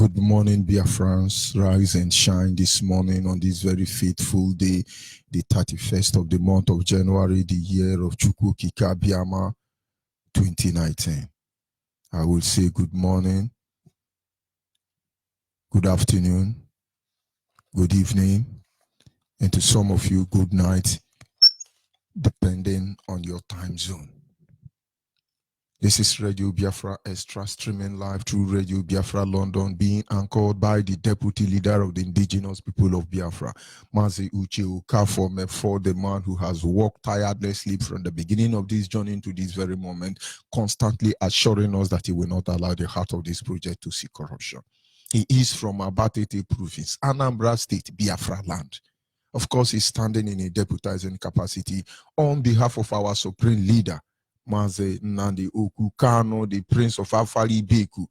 Good morning, Biafrans. Rise and shine this morning on this very faithful day, the 31st of the month of January, the year of Chukwu Kika Biama 2019. I will say good morning, good afternoon, good evening, and to some of you, good night, depending on your time zone. This is Radio Biafra Extra, streaming live through Radio Biafra London, being anchored by the Deputy Leader of the Indigenous People of Biafra, Mazi Uche Okafor, for the man who has worked tirelessly from the beginning of this journey to this very moment, constantly assuring us that he will not allow the heart of this project to see corruption. He is from Abatete Province, Anambra State, Biafra land. Of course, he's standing in a deputizing capacity on behalf of our supreme leader, Maze Nnamdi Kanu, the Prince of Afari Beku,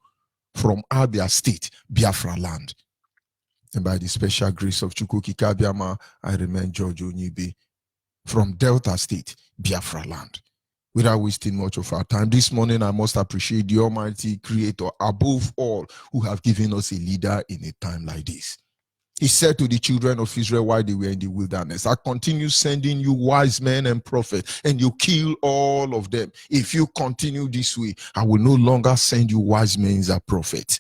from Abia State, Biafra land. And by the special grace of Chukwu Kika Biama, I remain George Onyibe from Delta State, Biafra land. Without wasting much of our time, this morning I must appreciate the Almighty Creator above all who have given us a leader in a time like this. He said to the children of Israel while they were in the wilderness, I continue sending you wise men and prophets, and you kill all of them. If you continue this way, I will no longer send you wise men as prophets.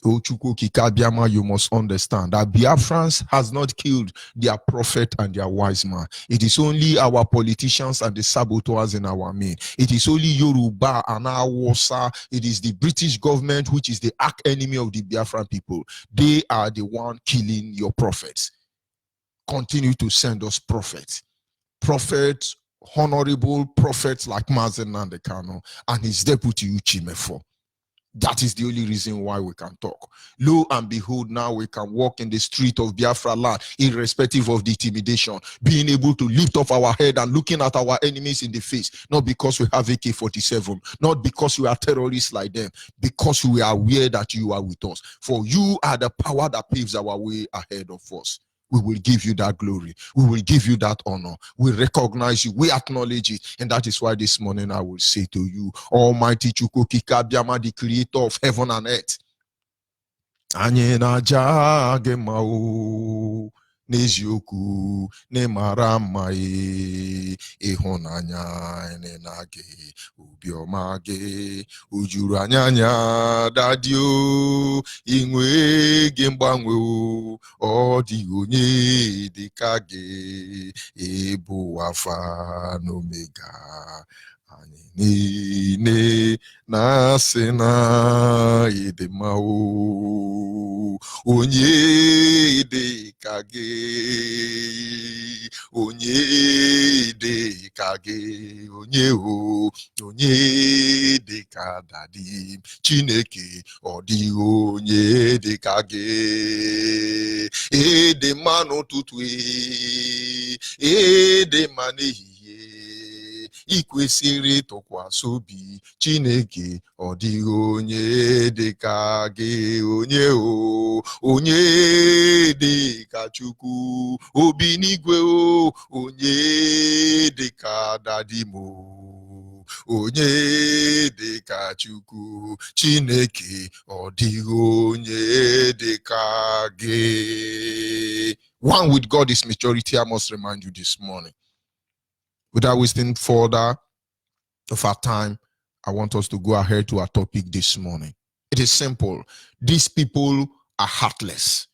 O Chukwu Kika Biama, you must understand that Biafrans has not killed their prophet and their wise man. It is only our politicians and the saboteurs in our men. It is only Yoruba and Awasa. It is the British government which is the arch enemy of the Biafran people. They are the one killing your prophets. Continue to send us prophets. Prophets, honorable prophets like Mazen Nnamdi Kanu and his deputy Uchimefo. That is the only reason why we can talk. Lo and behold, now we can walk in the street of Biafra land, irrespective of the intimidation, being able to lift up our head and looking at our enemies in the face, not because we have AK-47, not because we are terrorists like them, because we are aware that you are with us. For you are the power that paves our way ahead of us. We will give you that glory. We will give you that honor. We recognize you. We acknowledge it. And that is why this morning I will say to you, Almighty Chukwu Kika Biama, the creator of heaven and earth. Anyị na-aja gị mma o, n'eziokwu n'ịmara mma ịhụnanya na gị obiọma gị o juru anya dadi o inwe gị mgbanwe o ọ dịghị onye dị ka gị ịbụ Alpha na Omega. Anyị niile na-asị na ịdị mma o, onye dị ka gị, onye dị ka gị, onye o, onye dị ka dadi Chineke, ọ dịghị onye dị ka gị. Ịdị mma n'ụtụtụ, ịdị mma n'ehihie, ikwesịrị tụkwasị obi Chineke, ọ dịghị onye dị ka gị, onye o, onye dị ka Chukwu obi n'igwe o, onye dị ka dadi mo, onye dị ka Chukwu Chineke, ọ dịghị onye dị ka gị. One with God is majority, I must remind you this morning. Without wasting further of our time, I want us to go ahead to our topic this morning. It is simple. These people are heartless.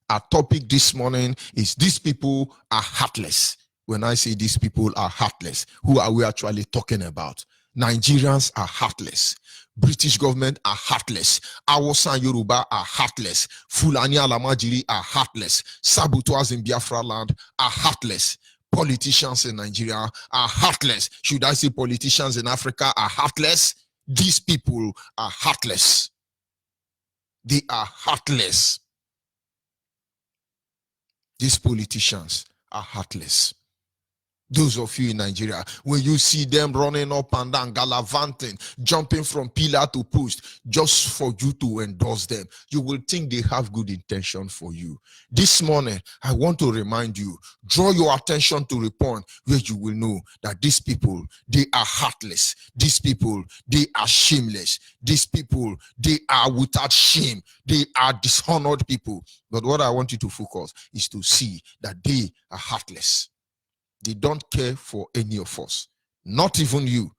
Our topic this morning is these people are heartless. When I say these people are heartless, who are we actually talking about? Nigerians are heartless. British government are heartless. Awasa and Yoruba are heartless. Fulani Alamajiri are heartless. Saboteurs in Biafra land are heartless. Politicians in Nigeria are heartless. Should I say politicians in Africa are heartless? These people are heartless. They are heartless. These politicians are heartless. Those of you in Nigeria, when you see them running up and down, gallivanting, jumping from pillar to post, just for you to endorse them, you will think they have good intention for you. This morning, I want to remind you, draw your attention to the point where you will know that these people, they are heartless. These people, they are shameless. These people, they are without shame. They are dishonored people. But what I want you to focus is to see that they are heartless. They don't care for any of us. Not even you.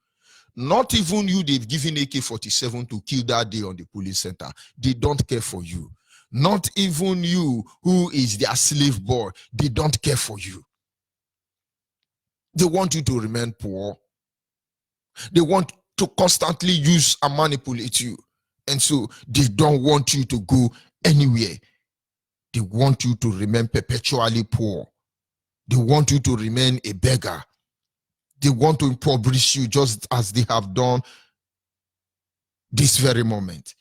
Not even you they've given AK-47 to kill that day on the police center. They don't care for you. Not even you who is their slave boy. They don't care for you. They want you to remain poor. They want to constantly use and manipulate you. And so they don't want you to go anywhere. They want you to remain perpetually poor. They want you to remain a beggar. They want to impoverish you just as they have done this very moment.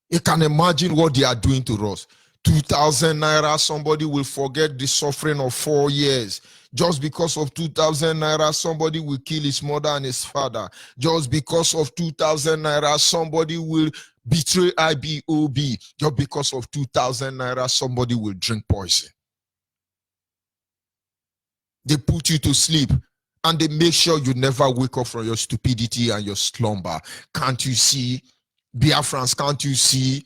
You can imagine what they are doing to us. 2,000 naira, somebody will forget the suffering of 4 years. Just because of 2,000 naira, somebody will kill his mother and his father. Just because of 2,000 naira, somebody will betray Ipob. Just because of 2,000 naira, somebody will drink poison. They put you to sleep and they make sure you never wake up from your stupidity and your slumber. Can't you see? Biafrans, can't you see?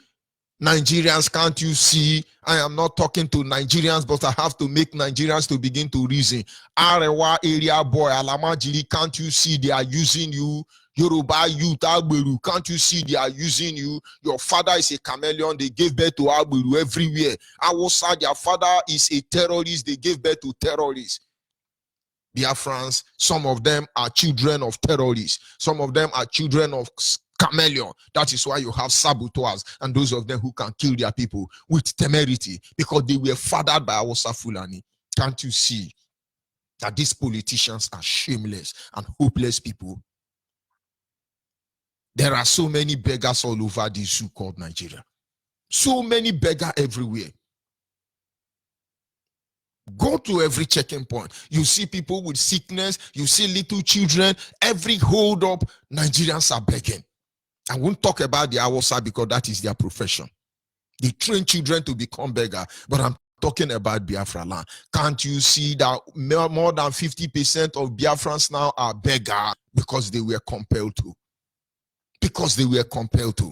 Nigerians, can't you see? I am not talking to Nigerians, but I have to make Nigerians to begin to reason. Arewa area boy, Alamajiri, can't you see they are using you? Yoruba youth, Agberu, can't you see they are using you? Your father is a chameleon, they gave birth to Agberu everywhere. Awosa, their father is a terrorist, they gave birth to terrorists. Biafrans, some of them are children of terrorists. Some of them are children of chameleon. That is why you have saboteurs and those of them who can kill their people with temerity because they were fathered by Awasa Fulani. Can't you see that these politicians are shameless and hopeless people? There are so many beggars all over this zoo called Nigeria. So many beggars everywhere. Go to every checking point. You see people with sickness. You see little children. Every hold up, Nigerians are begging. I won't talk about the Awasa because that is their profession. They train children to become beggar. But I'm talking about Biafra land. Can't you see that more than 50% of Biafrans now are beggar because they were compelled to? Because they were compelled to.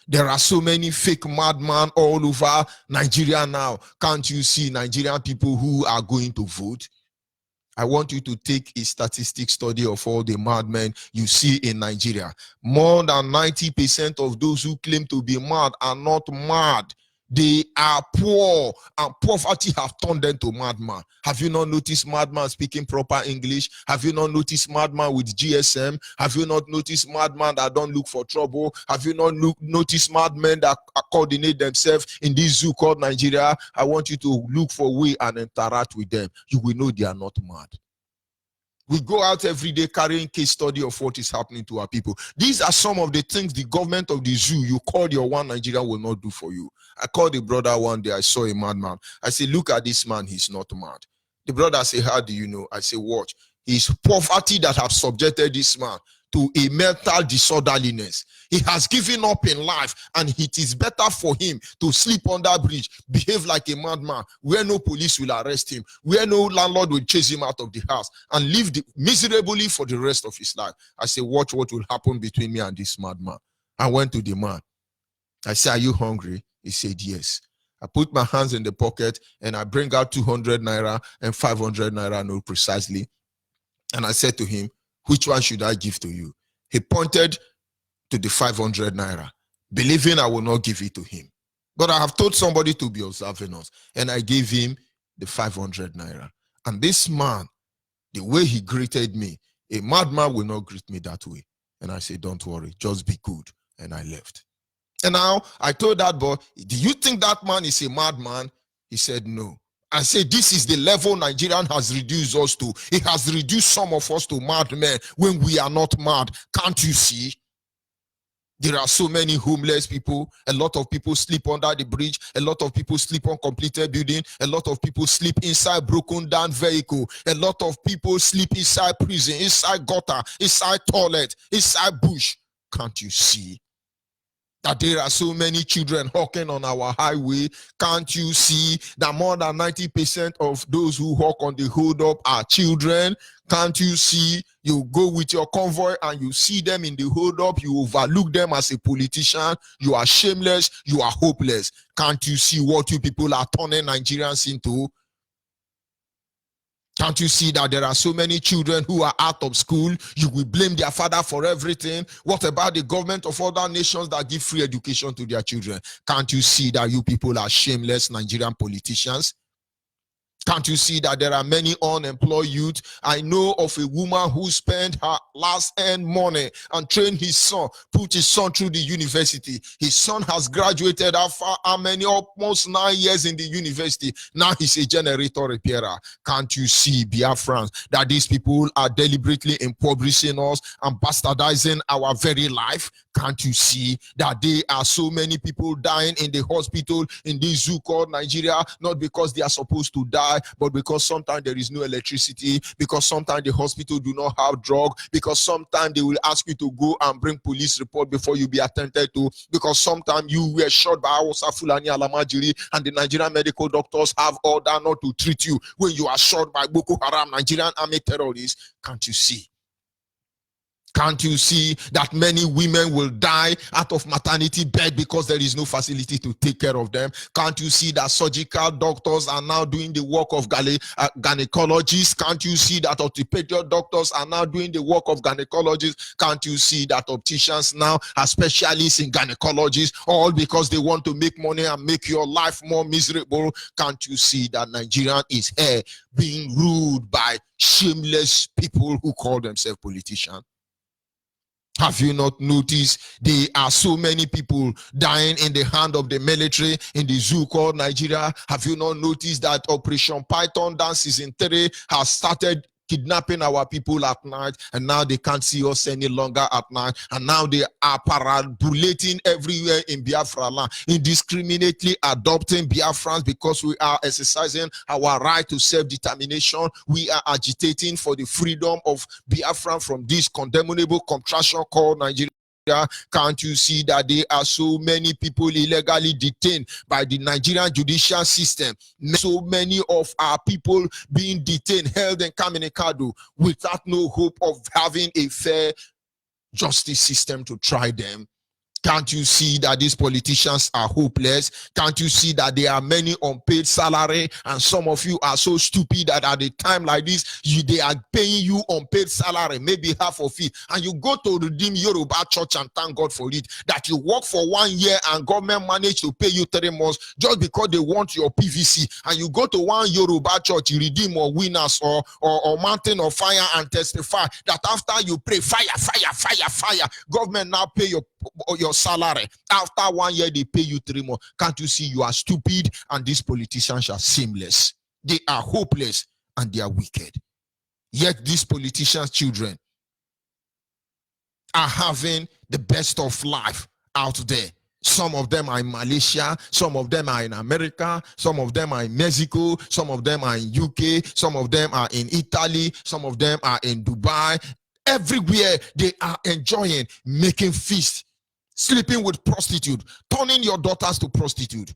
There are so many fake madmen all over Nigeria now. Can't you see Nigerian people who are going to vote? I want you to take a statistic study of all the madmen you see in Nigeria. More than 90% of those who claim to be mad are not mad. They are poor, and poverty have turned them to madman. Have you not noticed madman speaking proper English? Have you not noticed madman with GSM? Have you not noticed madman that don't look for trouble? Have you not noticed madmen that coordinate themselves in this zoo called Nigeria? I want you to look for a way and interact with them. You will know they are not mad. We go out every day carrying case study of what is happening to our people. These are some of the things the government of the zoo you call your one Nigeria will not do for you. I called the brother one day. I saw a madman. I said, look at this man. He's not mad. The brother said, how do you know? I said, watch. It's poverty that has subjected this man to a mental disorderliness. He has given up in life, and it is better for him to sleep under a bridge, behave like a madman, where no police will arrest him, where no landlord will chase him out of the house, and live miserably for the rest of his life. I said, watch what will happen between me and this madman. I went to the man. I said, are you hungry? He said, yes. I put my hands in the pocket, and I bring out 200 naira and 500 naira note precisely. And I said to him, which one should I give to you? He pointed to the 500 naira, believing I will not give it to him. But I have told somebody to be observing us, and I gave him the 500 naira. And this man, the way he greeted me, a madman will not greet me that way. And I said, don't worry, just be good. And I left. And now I told that boy, do you think that man is a madman? He said, no. I said, this is the level Nigerian has reduced us to. It has reduced some of us to madmen when we are not mad. Can't you see? There are so many homeless people. A lot of people sleep under the bridge. A lot of people sleep on completed building. A lot of people sleep inside broken down vehicle. A lot of people sleep inside prison, inside gutter, inside toilet, inside bush. Can't you see that there are so many children hawking on our highway? Can't you see that more than 90% of those who hawk on the hold up are children? Can't you see? You go with your convoy and you see them in the hold up, you overlook them as a politician, you are shameless, you are hopeless. Can't you see what you people are turning Nigerians into? Can't you see that there are so many children who are out of school? You will blame their father for everything. What about the government of other nations that give free education to their children? Can't you see that you people are shameless Nigerian politicians? Can't you see that there are many unemployed youth? I know of a woman who spent her last earned money and trained his son, put his son through the university. His son has graduated after how many? Almost 9 years in the university. Now he's a generator repairer. Can't you see, Biafrans, that these people are deliberately impoverishing us and bastardizing our very life? Can't you see that there are so many people dying in the hospital in this zoo called Nigeria, not because they are supposed to die, but because sometimes there is no electricity, because sometimes the hospital do not have drug, because sometimes they will ask you to go and bring police report before you be attended to, because sometimes you were shot by Hausa Fulani Alamajiri and the Nigerian medical doctors have order not to treat you when you are shot by Boko Haram, Nigerian army terrorists. Can't you see? Can't you see that many women will die out of maternity bed because there is no facility to take care of them? Can't you see that surgical doctors are now doing the work of gynecologists? Can't you see that orthopedic doctors are now doing the work of gynecologists? Can't you see that opticians now are specialists in gynecologists, all because they want to make money and make your life more miserable? Can't you see that Nigeria is here being ruled by shameless people who call themselves politicians? Have you not noticed there are so many people dying in the hand of the military in the zoo called Nigeria? Have you not noticed that Operation Python Dance Season 3 has started kidnapping our people at night, and now they can't see us any longer at night, and now they are parabolating everywhere in Biafra land, indiscriminately adopting Biafrans because we are exercising our right to self-determination. We are agitating for the freedom of Biafra from this condemnable contraction called Nigeria. Can't you see that there are so many people illegally detained by the Nigerian judicial system? So many of our people being detained, held in Kaminikado without no hope of having a fair justice system to try them. Can't you see that these politicians are hopeless? Can't you see that there are many unpaid salary, and some of you are so stupid that at a time like this, they are paying you unpaid salary, maybe half of it, and you go to redeem Yoruba church and thank God for it, that you work for 1 year and government managed to pay you 3 months just because they want your PVC, and you go to one Yoruba church, you redeem or winners or mountain of fire and testify that after you pray, fire, government now pay your salary. After 1 year, they pay you 3 months. Can't you see you are stupid? And these politicians are shameless. They are hopeless and they are wicked. Yet these politicians' children are having the best of life out there. Some of them are in Malaysia, some of them are in America, some of them are in Mexico, some of them are in UK, some of them are in Italy, some of them are in Dubai. Everywhere they are enjoying, making feasts, sleeping with prostitute, turning your daughters to prostitute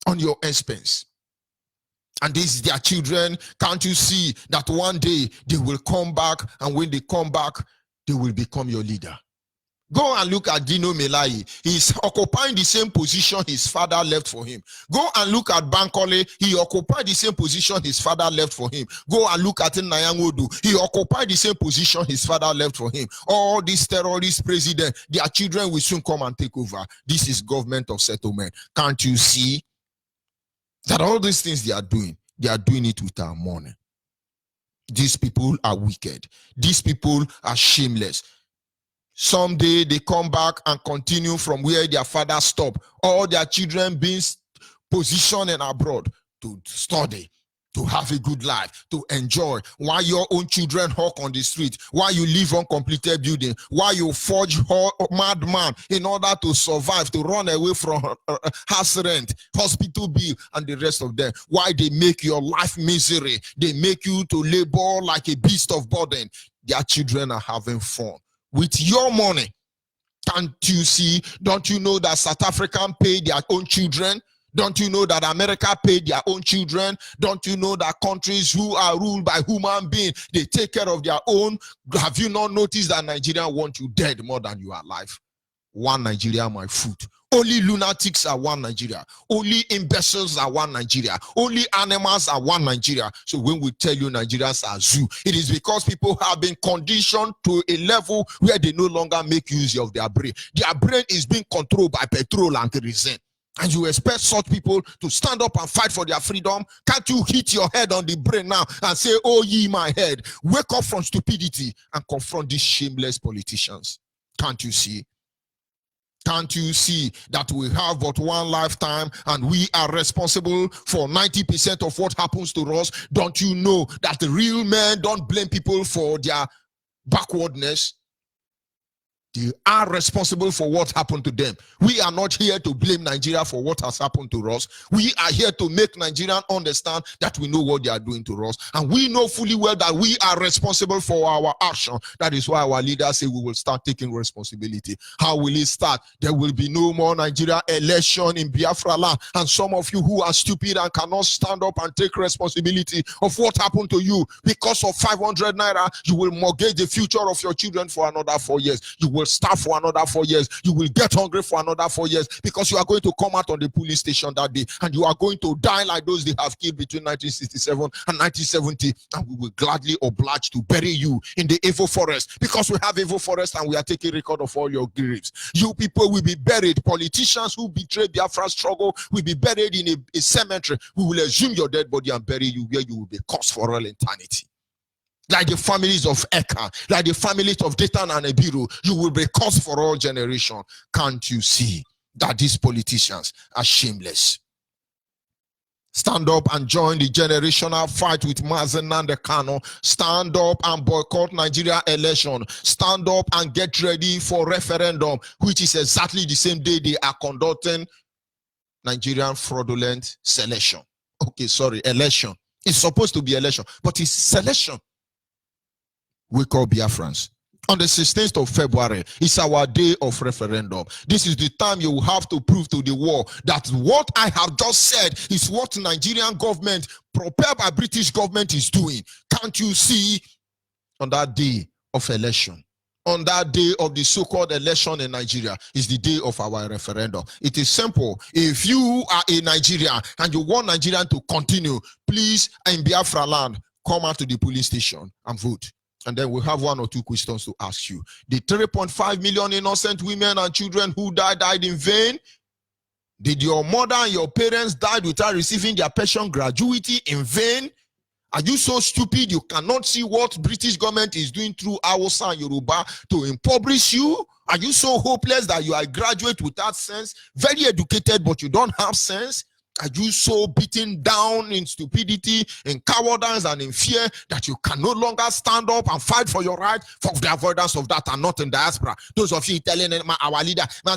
on your expense. And these their children. Can't you see that one day they will come back, and when they come back, they will become your leader? Go and look at Dino Melaye. He's occupying the same position his father left for him. Go and look at Bankole. He occupied the same position his father left for him. Go and look at Nyangodu. He occupied the same position his father left for him. All these terrorist presidents, their children will soon come and take over. This is government of settlement. Can't you see that all these things they are doing it with our money? These people are wicked. These people are shameless. Someday they come back and continue from where their father stopped. All their children being positioned and abroad to study, to have a good life, to enjoy, while your own children hawk on the street, while you live on completed building, while you forge madman in order to survive, to run away from house rent, hospital bill, and the rest of them. Why they make your life misery, they make you to labor like a beast of burden. Their children are having fun with your money. Can't you see? Don't you know that South African pay their own children? Don't you know that America paid their own children? Don't you know that countries who are ruled by human beings, they take care of their own? Have you not noticed that Nigeria want you dead more than you are alive? One Nigeria, my foot. Only lunatics are one Nigeria. Only imbeciles are one Nigeria. Only animals are one Nigeria. So when we tell you Nigerians are zoo, it is because people have been conditioned to a level where they no longer make use of their brain. Their brain is being controlled by petrol and kerosene. And you expect such people to stand up and fight for their freedom? Can't you hit your head on the brain now and say, oh ye my head, wake up from stupidity and confront these shameless politicians? Can't you see? Can't you see that we have but one lifetime and we are responsible for 90% of what happens to us? Don't you know that the real men don't blame people for their backwardness? They are responsible for what happened to them. We are not here to blame Nigeria for what has happened to us. We are here to make Nigerians understand that we know what they are doing to us. And we know fully well that we are responsible for our action. That is why our leaders say we will start taking responsibility. How will it start? There will be no more Nigeria election in Biafra land. And some of you who are stupid and cannot stand up and take responsibility of what happened to you, because of 500 naira, you will mortgage the future of your children for another 4 years. You will starve for another 4 years. You will get hungry for another 4 years, because you are going to come out on the police station that day and you are going to die like those they have killed between 1967 and 1970, and we will gladly oblige to bury you in the evil forest, because we have evil forest and we are taking record of all your graves. You people will be buried. Politicians who betrayed Biafra struggle will be buried in a cemetery. We will exhume your dead body and bury you where you will be cursed for all eternity. Like the families of Eka, like the families of Datan and Abiru, you will be cursed for all generation. Can't you see that these politicians are shameless? Stand up and join the generational fight with Mazen Nandekano. Stand up and boycott Nigeria election. Stand up and get ready for referendum, which is exactly the same day they are conducting Nigerian fraudulent selection. Okay, sorry, election. It's supposed to be election, but it's selection. We call Biafrans. On the 16th of February, it's our day of referendum. This is the time you will have to prove to the world that what I have just said is what Nigerian government, propelled by British government, is doing. Can't you see? On that day of election, on that day of the so-called election in Nigeria, is the day of our referendum. It is simple. If you are a Nigerian and you want Nigeria to continue, please, in Biafra land, come out to the police station and vote. And then we'll have 1 or 2 questions to ask you. The 3.5 million innocent women and children who died in vain? Did your mother and your parents die without receiving their pension gratuity in vain? Are you so stupid you cannot see what British government is doing through Hausa and Yoruba to impoverish you? Are you so hopeless that you are a graduate without sense, very educated but you don't have sense? Are you so beaten down in stupidity, in cowardice, and in fear that you can no longer stand up and fight for your right, for the avoidance of that, and not in diaspora? Those of you telling our leader, why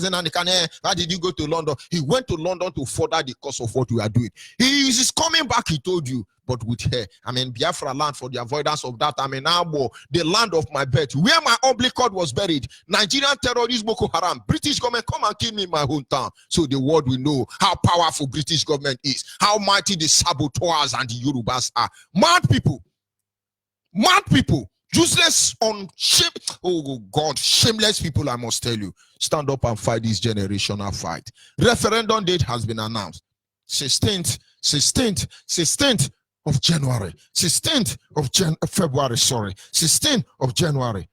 did you go to London? He went to London to further the cause of what we are doing. He is coming back, he told you. But with her, I'm in Biafra land for the avoidance of that. I'm in Abo, the land of my birth, where my umbilical was buried. Nigerian terrorist Boko Haram. British government come and kill me in my hometown. So the world will know how powerful British government is, how mighty the saboteurs and the Yorubas are. Mad people. Mad people. Useless, oh God, shameless people, I must tell you. Stand up and fight this generational fight. Referendum date has been announced. 16th of January, 16th of February, sorry, 16th of January.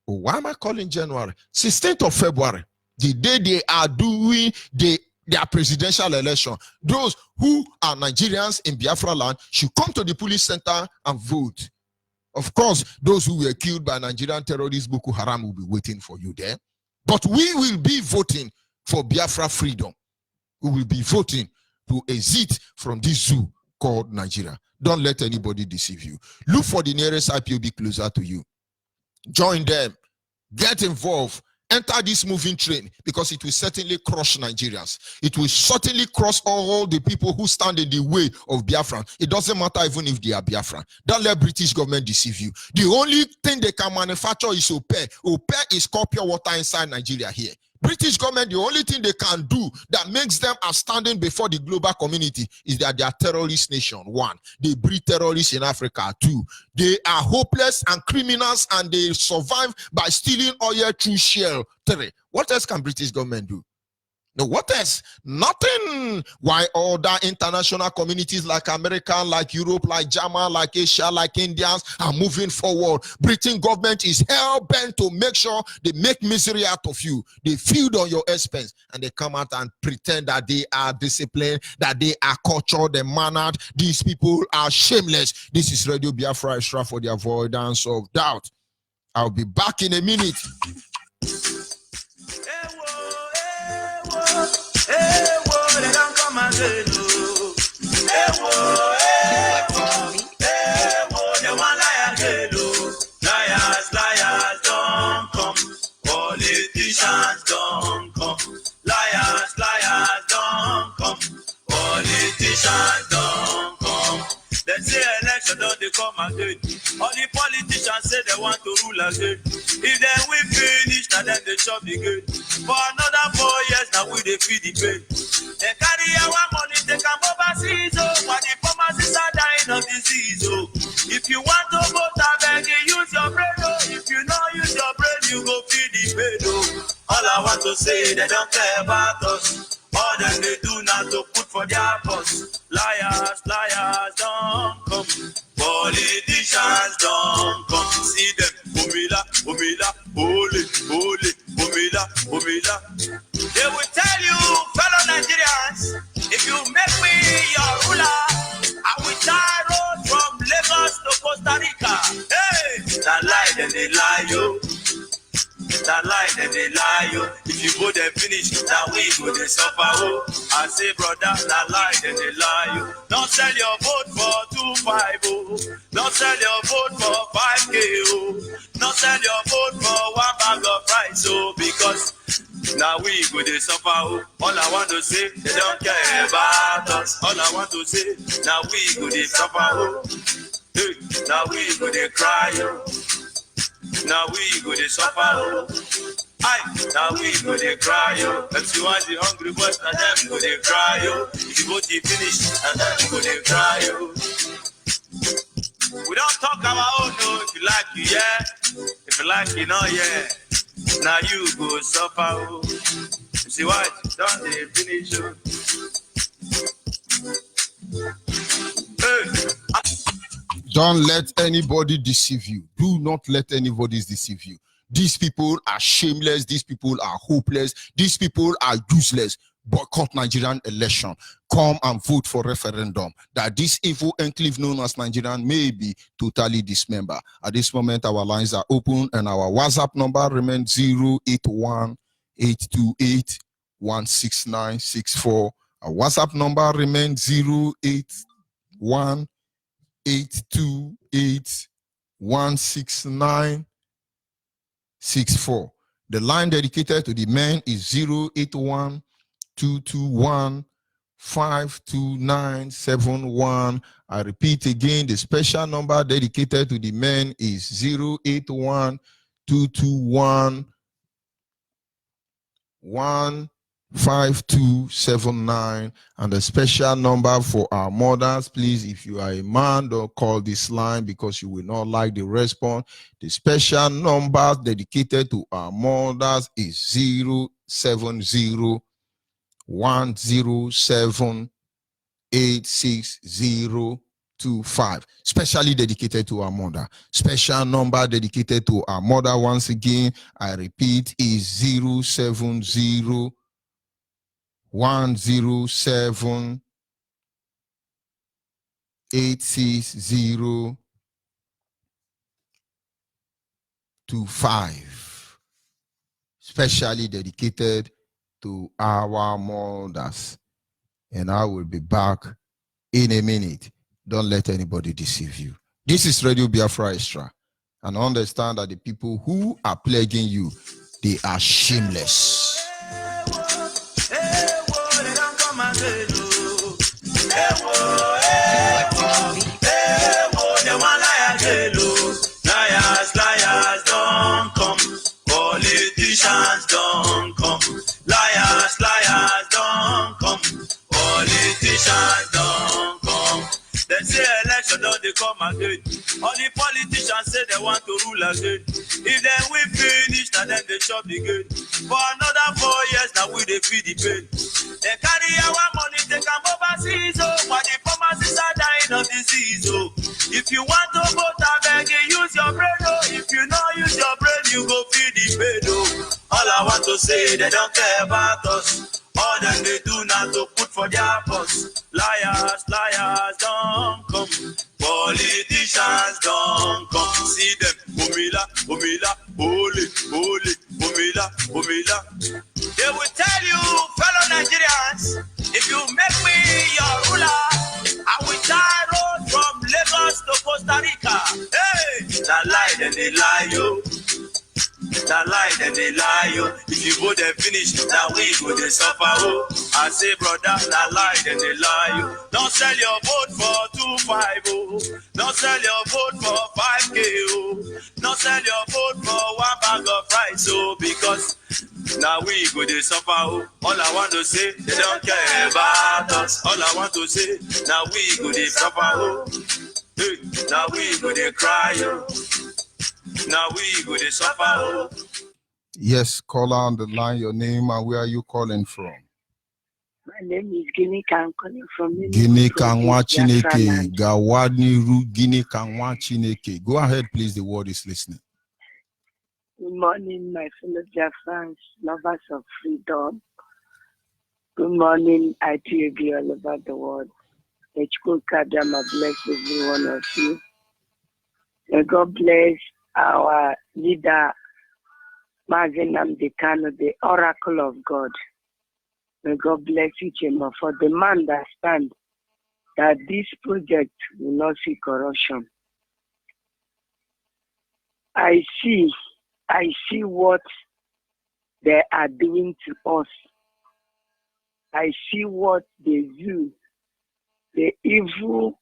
Oh, why am I calling January? 16th of February, the day they are doing their presidential election. Those who are Nigerians in Biafra land should come to the police center and vote. Of course, those who were killed by Nigerian terrorists Boko Haram will be waiting for you there. But we will be voting for Biafra freedom. We will be voting to exit from this zoo called Nigeria. Don't let anybody deceive you. Look for the nearest IPOB closer to you. Join them. Get involved. Enter this moving train, because it will certainly crush Nigerians. It will certainly crush all the people who stand in the way of Biafra. It doesn't matter even if they are Biafra. Don't let British government deceive you. The only thing they can manufacture is Ope. Ope is called pure water inside Nigeria here. British government, the only thing they can do that makes them outstanding before the global community is that they are terrorist nation. One, they breed terrorists in Africa. Two, they are hopeless and criminals, and they survive by stealing oil through shell. Three, what else can British government do? No, what else? Nothing. Why other international communities like America, like Europe, like German, like Asia, like Indians are moving forward? Britain government is hell-bent to make sure they make misery out of you. They feed on your expense, and they come out and pretend that they are disciplined, that they are cultured and mannered. These people are shameless. This is Radio Biafra Extra for the avoidance of doubt. I'll be back in a minute. Hey, whoa, they don't come again. Hey, whoa, they want lie again. Liars, liars, don't come. Politicians don't come. Liars, liars, don't come. Politicians don't come. They say election don't they come again. All the politicians say they want to rule again. If then we finish, now then they chop again. For another 4 years, now we they feed the pain. They carry our money, they come overseas, oh. While the pharmacists are dying of disease, oh. If you want to vote, I beg you, use your brain, oh. If you don't use your brain, you go feed the pain, oh. All I want to say, they don't care about us. All them they do now to put for their boss. Liars, liars, don't come. Politicians don't come. See them, Umila, Umila, holy, holy, Umila, Umila. They will tell you, fellow Nigerians, if you make me your ruler, I will tie road from Lagos to Costa Rica. Hey, that lie, then they lie, yo. That lie, then they lie, yo. If you go there finish, that we go they suffer, oh. I say, brother, that lie, then they lie, yo. Don't sell your vote for 2.5, oh. Don't sell your vote for 5K, oh. Don't sell your vote for 1 bag of rice, oh. Because now we go they suffer, oh. All I want to say, they don't care about us. All I want to say, now we go they suffer, oh. Hey, now we go they cry, oh. Now we go to suffer, oh. Aye, now we go to cry, oh. If you want the hungry boys, now them go to cry, oh. If you go to finish, now them go to cry, oh. We don't talk our own, no. If you like, you yeah. If you like, you know, yeah. Now you go suffer, oh. You see what? Don't they finish, oh. Hey. Don't let anybody deceive you. Do not let anybody deceive you. These people are shameless. These people are hopeless. These people are useless. Boycott Nigerian election. Come and vote for referendum that this evil enclave known as Nigerian may be totally dismembered. At this moment, our lines are open and our WhatsApp number remains 081-828-16964. Our WhatsApp number remains 081-828-16964. The line dedicated to the men is 081-221-52971. I repeat again, the special number dedicated to the men is 081-221-15279, and the special number for our mothers, please, if you are a man, don't call this line because you will not like the response. The special number dedicated to our mothers is 070-107-86025, specially dedicated to our mother. Special number dedicated to our mother, once again, I repeat, is 070-107-86025, specially dedicated to our mothers. And I will be back in a minute. Don't let anybody deceive you. This is Radio Biafra Extra. And understand that the people who are plaguing you, they are shameless. Liars don't come. Politicians don't come. Liars don't come. Politicians don't come. They say election don't they come again. All the politicians say they want to rule again. If then we finish, and then they chop the game. For another 4 years, now we they feed the pain. They carry our money, they come overseas, oh, while the pharmacists are dying of disease, oh. If you want to vote, I beg you, use your brain, oh. If you not use your brain, you go feed the pain, oh. All I want to say, they don't care about us. All them they do now to put for their boss. Liars don't come. Politicians don't come. See them, Umila, holy, Umila. They will tell you, fellow Nigerians, if you make me your ruler, I will tie road from Lagos to Costa Rica. Hey, that lie, then they lie, yo. That lie, then they lie, yo. If you vote and finish, that we go they suffer, oh. I say, brother, that lie, then they lie, yo. Don't sell your vote for 2.5, oh. Don't sell your vote for 5K, oh. Don't sell your vote for 1 bag of rice, oh. Because now we go they suffer, oh. All I want to say, they don't care about us. All I want to say, now we go they suffer, oh. Hey, now we go they cry, oh. Now we go to suffer, oh. Yes, call on the line, your name and where are you calling from? My name is Guinea Can, calling from Guinea Kanwa Chineke, Gawani Ru Guinea Kanwa Chineke. Go ahead, please. The word is listening. Good morning, my fellow Biafrans, lovers of freedom. Good morning, ITUB all over the world. Kadama bless every one of you. May God bless our leader, Mazenam Dekano, the oracle of God. May God bless each and every for the man that stand that this project will not see corruption. I see what they are doing to us. I see what they do, the evil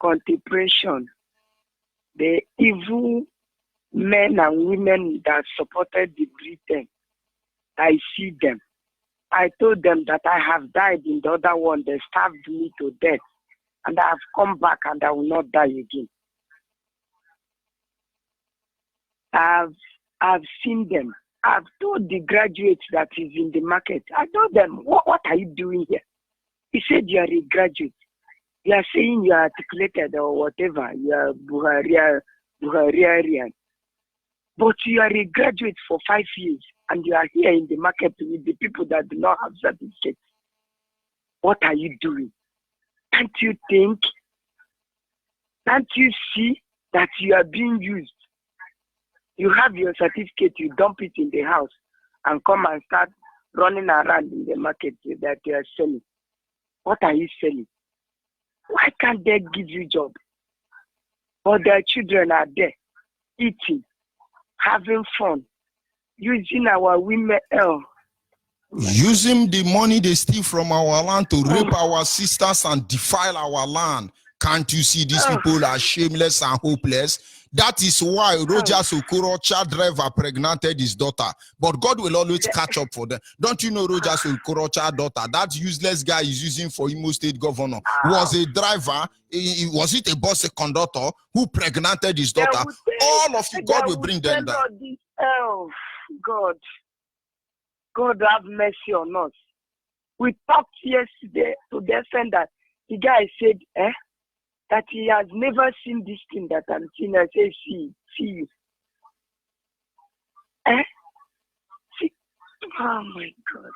contemplation, the evil men and women that supported the Britain. I see them. I told them that I have died in the other one. They stabbed me to death. And I have come back and I will not die again. I've seen them. I've told the graduates that is in the market. I told them, what are you doing here? He said, you are a graduate. You are saying you are articulated or whatever. You are Buharian. But you are a graduate for 5 years and you are here in the market with the people that do not have certificates. What are you doing? Can't you think? Can't you see that you are being used? You have your certificate, you dump it in the house and come and start running around in the market that you are selling. What are you selling? Why can't they give you job? But their children are there, eating, having fun, using our women, using the money they steal from our land to rape our sisters and defile our land. Can't you see these people are shameless and hopeless? That is why Rogers Okorocha driver pregnanted his daughter. But God will always catch up for them. Don't you know Rogers Okorocha daughter? That useless guy is using for Imo State governor was a driver. Was it a bus, a conductor who pregnanted his daughter? All of you, God will bring them down. Oh, God have mercy on us. We talked yesterday to the offender. The guy said, that he has never seen this thing that I'm seeing. I say, see you. See. Oh my God.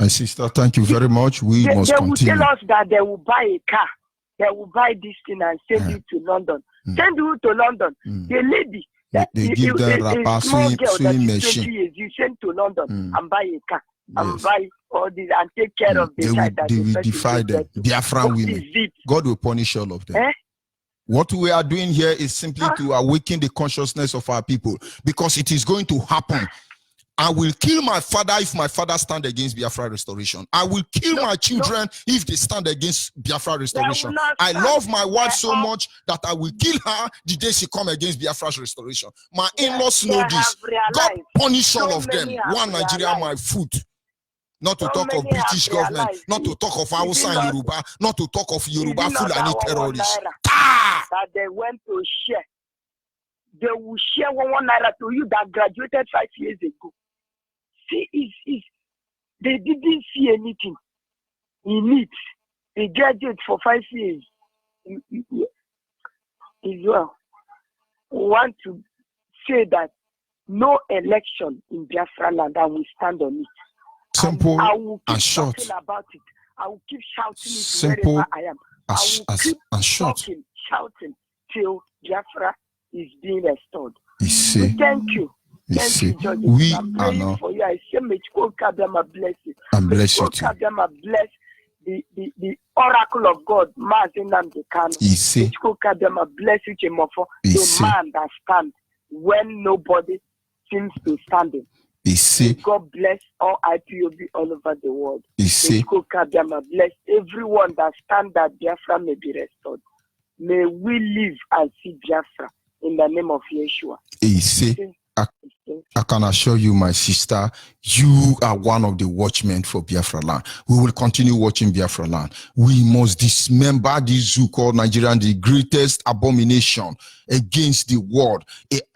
My sister, thank you very much. We must continue. They will tell us that they will buy a car. They will buy this thing and send it to London. Send you to London. The lady, they give them a small girl that is 20 machine. years, you send to London and buy a car. and buy all this and take care of the child that they the will person defy gave them. birth to. Biafran What women. is it? God will punish all of them. What we are doing here is simply to awaken the consciousness of our people, because it is going to happen. I will kill my father if my father stand against Biafra restoration. I will kill my children if they stand against Biafra restoration. I love my wife so much that I will kill her the day she come against Biafra's restoration. My in-laws know this. God punish all of them. One Nigeria, my food. Not to talk of British government, not to talk of Hausa and Yoruba, not to talk of Yoruba Fulani terrorists. That they went to share. They will share 1 naira to you that graduated 5 years ago. See, they didn't see anything in it. They graduate for 5 years. Israel, we want to say that no election in Biafra land, I will stand on it. Simple I will keep and short. talking about it. I will keep shouting it Simple wherever I am. I will keep talking, shouting till Biafra is being restored. See, thank you. Thank you, George. I'm praying for you. I say, may God bless you. And bless you too. Bless the oracle of God, Martin Namdekano. Bless you, Chemofo, the man that stands when nobody seems to standing. God bless all IPOB all over the world. Bless everyone that stands that Biafra may be restored. May we live and see Biafra in the name of Yeshua. I can assure you, my sister, you are one of the watchmen for Biafra land. We will continue watching Biafra land. We must dismember this zoo called Nigeria, the greatest abomination against the world,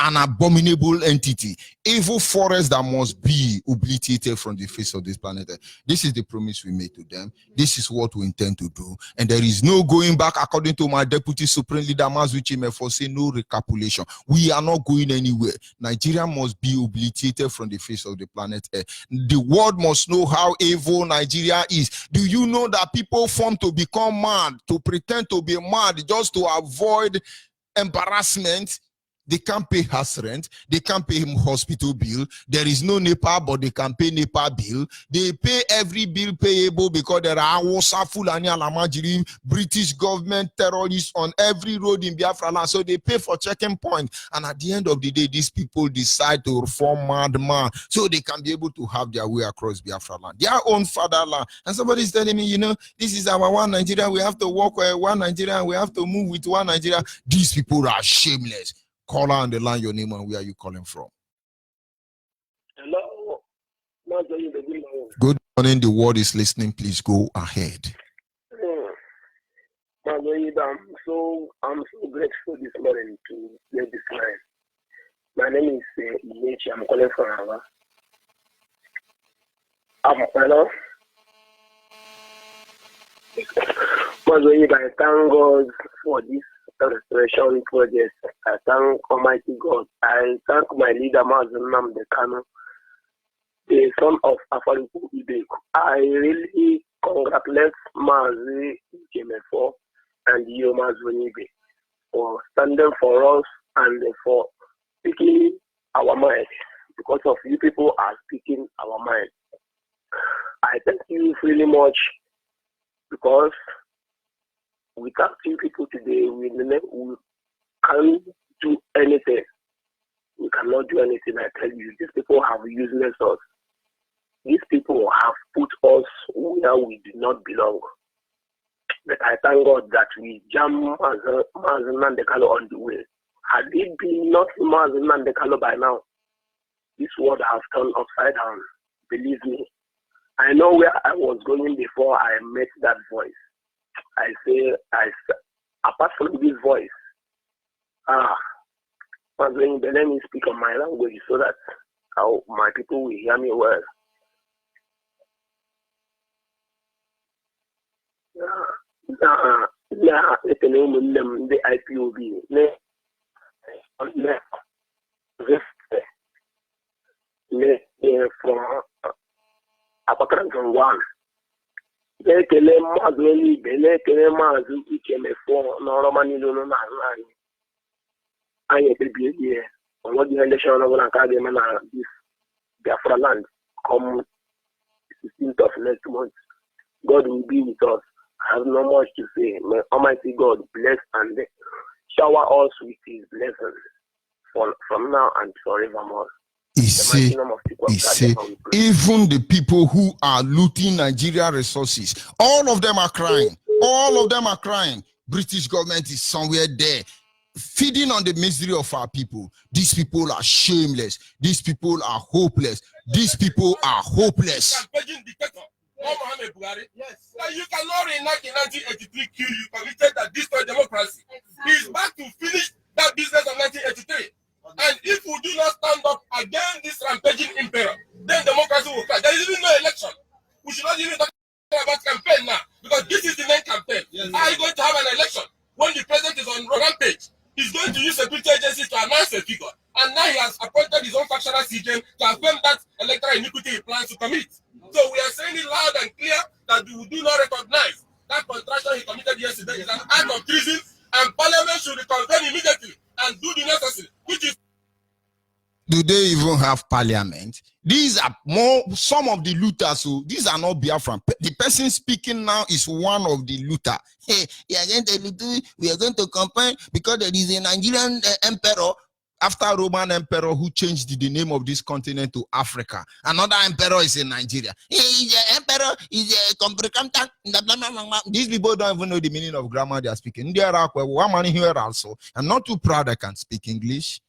an abominable entity, evil forest that must be obliterated from the face of this planet. This is the promise we made to them. This is what we intend to do. And there is no going back, according to my deputy supreme leader, Mazuchi, for saying no recapitulation. We are not going anywhere. Nigeria must be obliterated from the face of the planet. The world must know how evil Nigeria is. Do you know that people form to become mad, to pretend to be mad just to avoid embarrassment? They can't pay house rent. They can't pay him hospital bill. There is no NEPA, but they can pay NEPA bill. They pay every bill payable because there are Hausa, Fulani, Alamajiri, British government terrorists on every road in Biafra land. So they pay for checking point. And at the end of the day, these people decide to reform madman so they can be able to have their way across Biafra land, their own fatherland. And somebody is telling me, you know, this is our one Nigeria. We have to walk with one Nigeria. We have to move with one Nigeria. These people are shameless. Caller on the line, your name and where are you calling from? Hello. Good morning. The world is listening. Please go ahead. I'm so grateful this morning to get this line. My name is Inechi. I'm calling from Ava. Hello. I thank God for this restoration project. I thank Almighty God. I thank my leader, Mazunam Dekano, the son of Afariku Ibek. I really congratulate Mazi Jemefo and Yoma Zunibe for standing for us and for speaking our mind. Because of you people are speaking our mind. I thank you really much because without you people today, we can't do anything. We cannot do anything, I tell you. These people have useless us. These people have put us where we do not belong. But I thank God that we jam Mazen Nandekalo on the way. Had it been not Mazen Nandekalo by now, this world has turned upside down. Believe me. I know where I was going before I met that voice. I say, apart from this voice, let me speak on my language so that my people will hear me well. It's the name of them, the IPOB. From Apakran 1. Ekele mmadụ eluigwe na-ekele maazị Ikemefo n'ọrụmanị n'ụlọ n'azụ anyị. Anyị ekpebie ihe ọnwụdị elekshọn ọbụla nke a ga-eme na this Biafra land come 16th of next month. God will be with us. I have no much to say. May Almighty God bless and shower us with His blessings from now and forevermore. He say, even the people who are looting Nigeria resources, all of them are crying. All of them are crying. British government is somewhere there, feeding on the misery of our people. These people are shameless. These people are hopeless. These people are hopeless. Yes. Now you cannot reenact in 1983 kill you committed that destroy democracy. He is back to finish that business of 1983. And if we do not stand up against this rampaging emperor, then democracy will crash. There is even no election. We should not even talk about campaign now, because this is the main campaign. Yes. How are you going to have an election when the president is on rampage? He's going to use security agencies to announce a figure. And now he has appointed his own factional CJ to affirm that electoral iniquity he plans to commit. So we are saying it loud and clear that we do not recognize that contraction he committed yesterday is an act of treason, and Parliament should reconvene immediately and do the necessary, which is. Do they even have parliament? These are some of the looters. So these are not Biafran. The person speaking now is one of the looter. Hey, we are going to campaign because there is a Nigerian emperor after Roman emperor who changed the name of this continent to Africa. Another emperor is in Nigeria. He's an emperor, he's a comprehensive. These people don't even know the meaning of grammar they are speaking. There are one man here also. I'm not too proud I can speak English,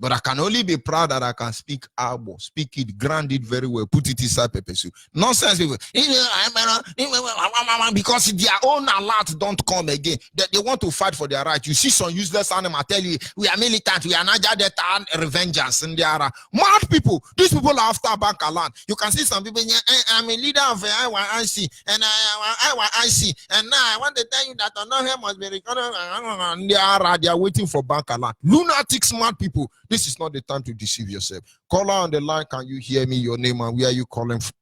but I can only be proud that I can speak Abo, speak it, grind it very well, put it inside pepper soup. Nonsense people. Because their own alert don't come again. They want to fight for their right. You see some useless animal tell you, we are militant, we are Niger Delta revengeance. And they are mad people. These people are after bank land. You can see some people, I'm a leader of IYIC, and IYIC, and now I want to tell you that Onohe must be recorded. They are waiting for bank land. Lunatic smart people. This is not the time to deceive yourself. Caller on the line, can you hear me? Your name and where are you calling from?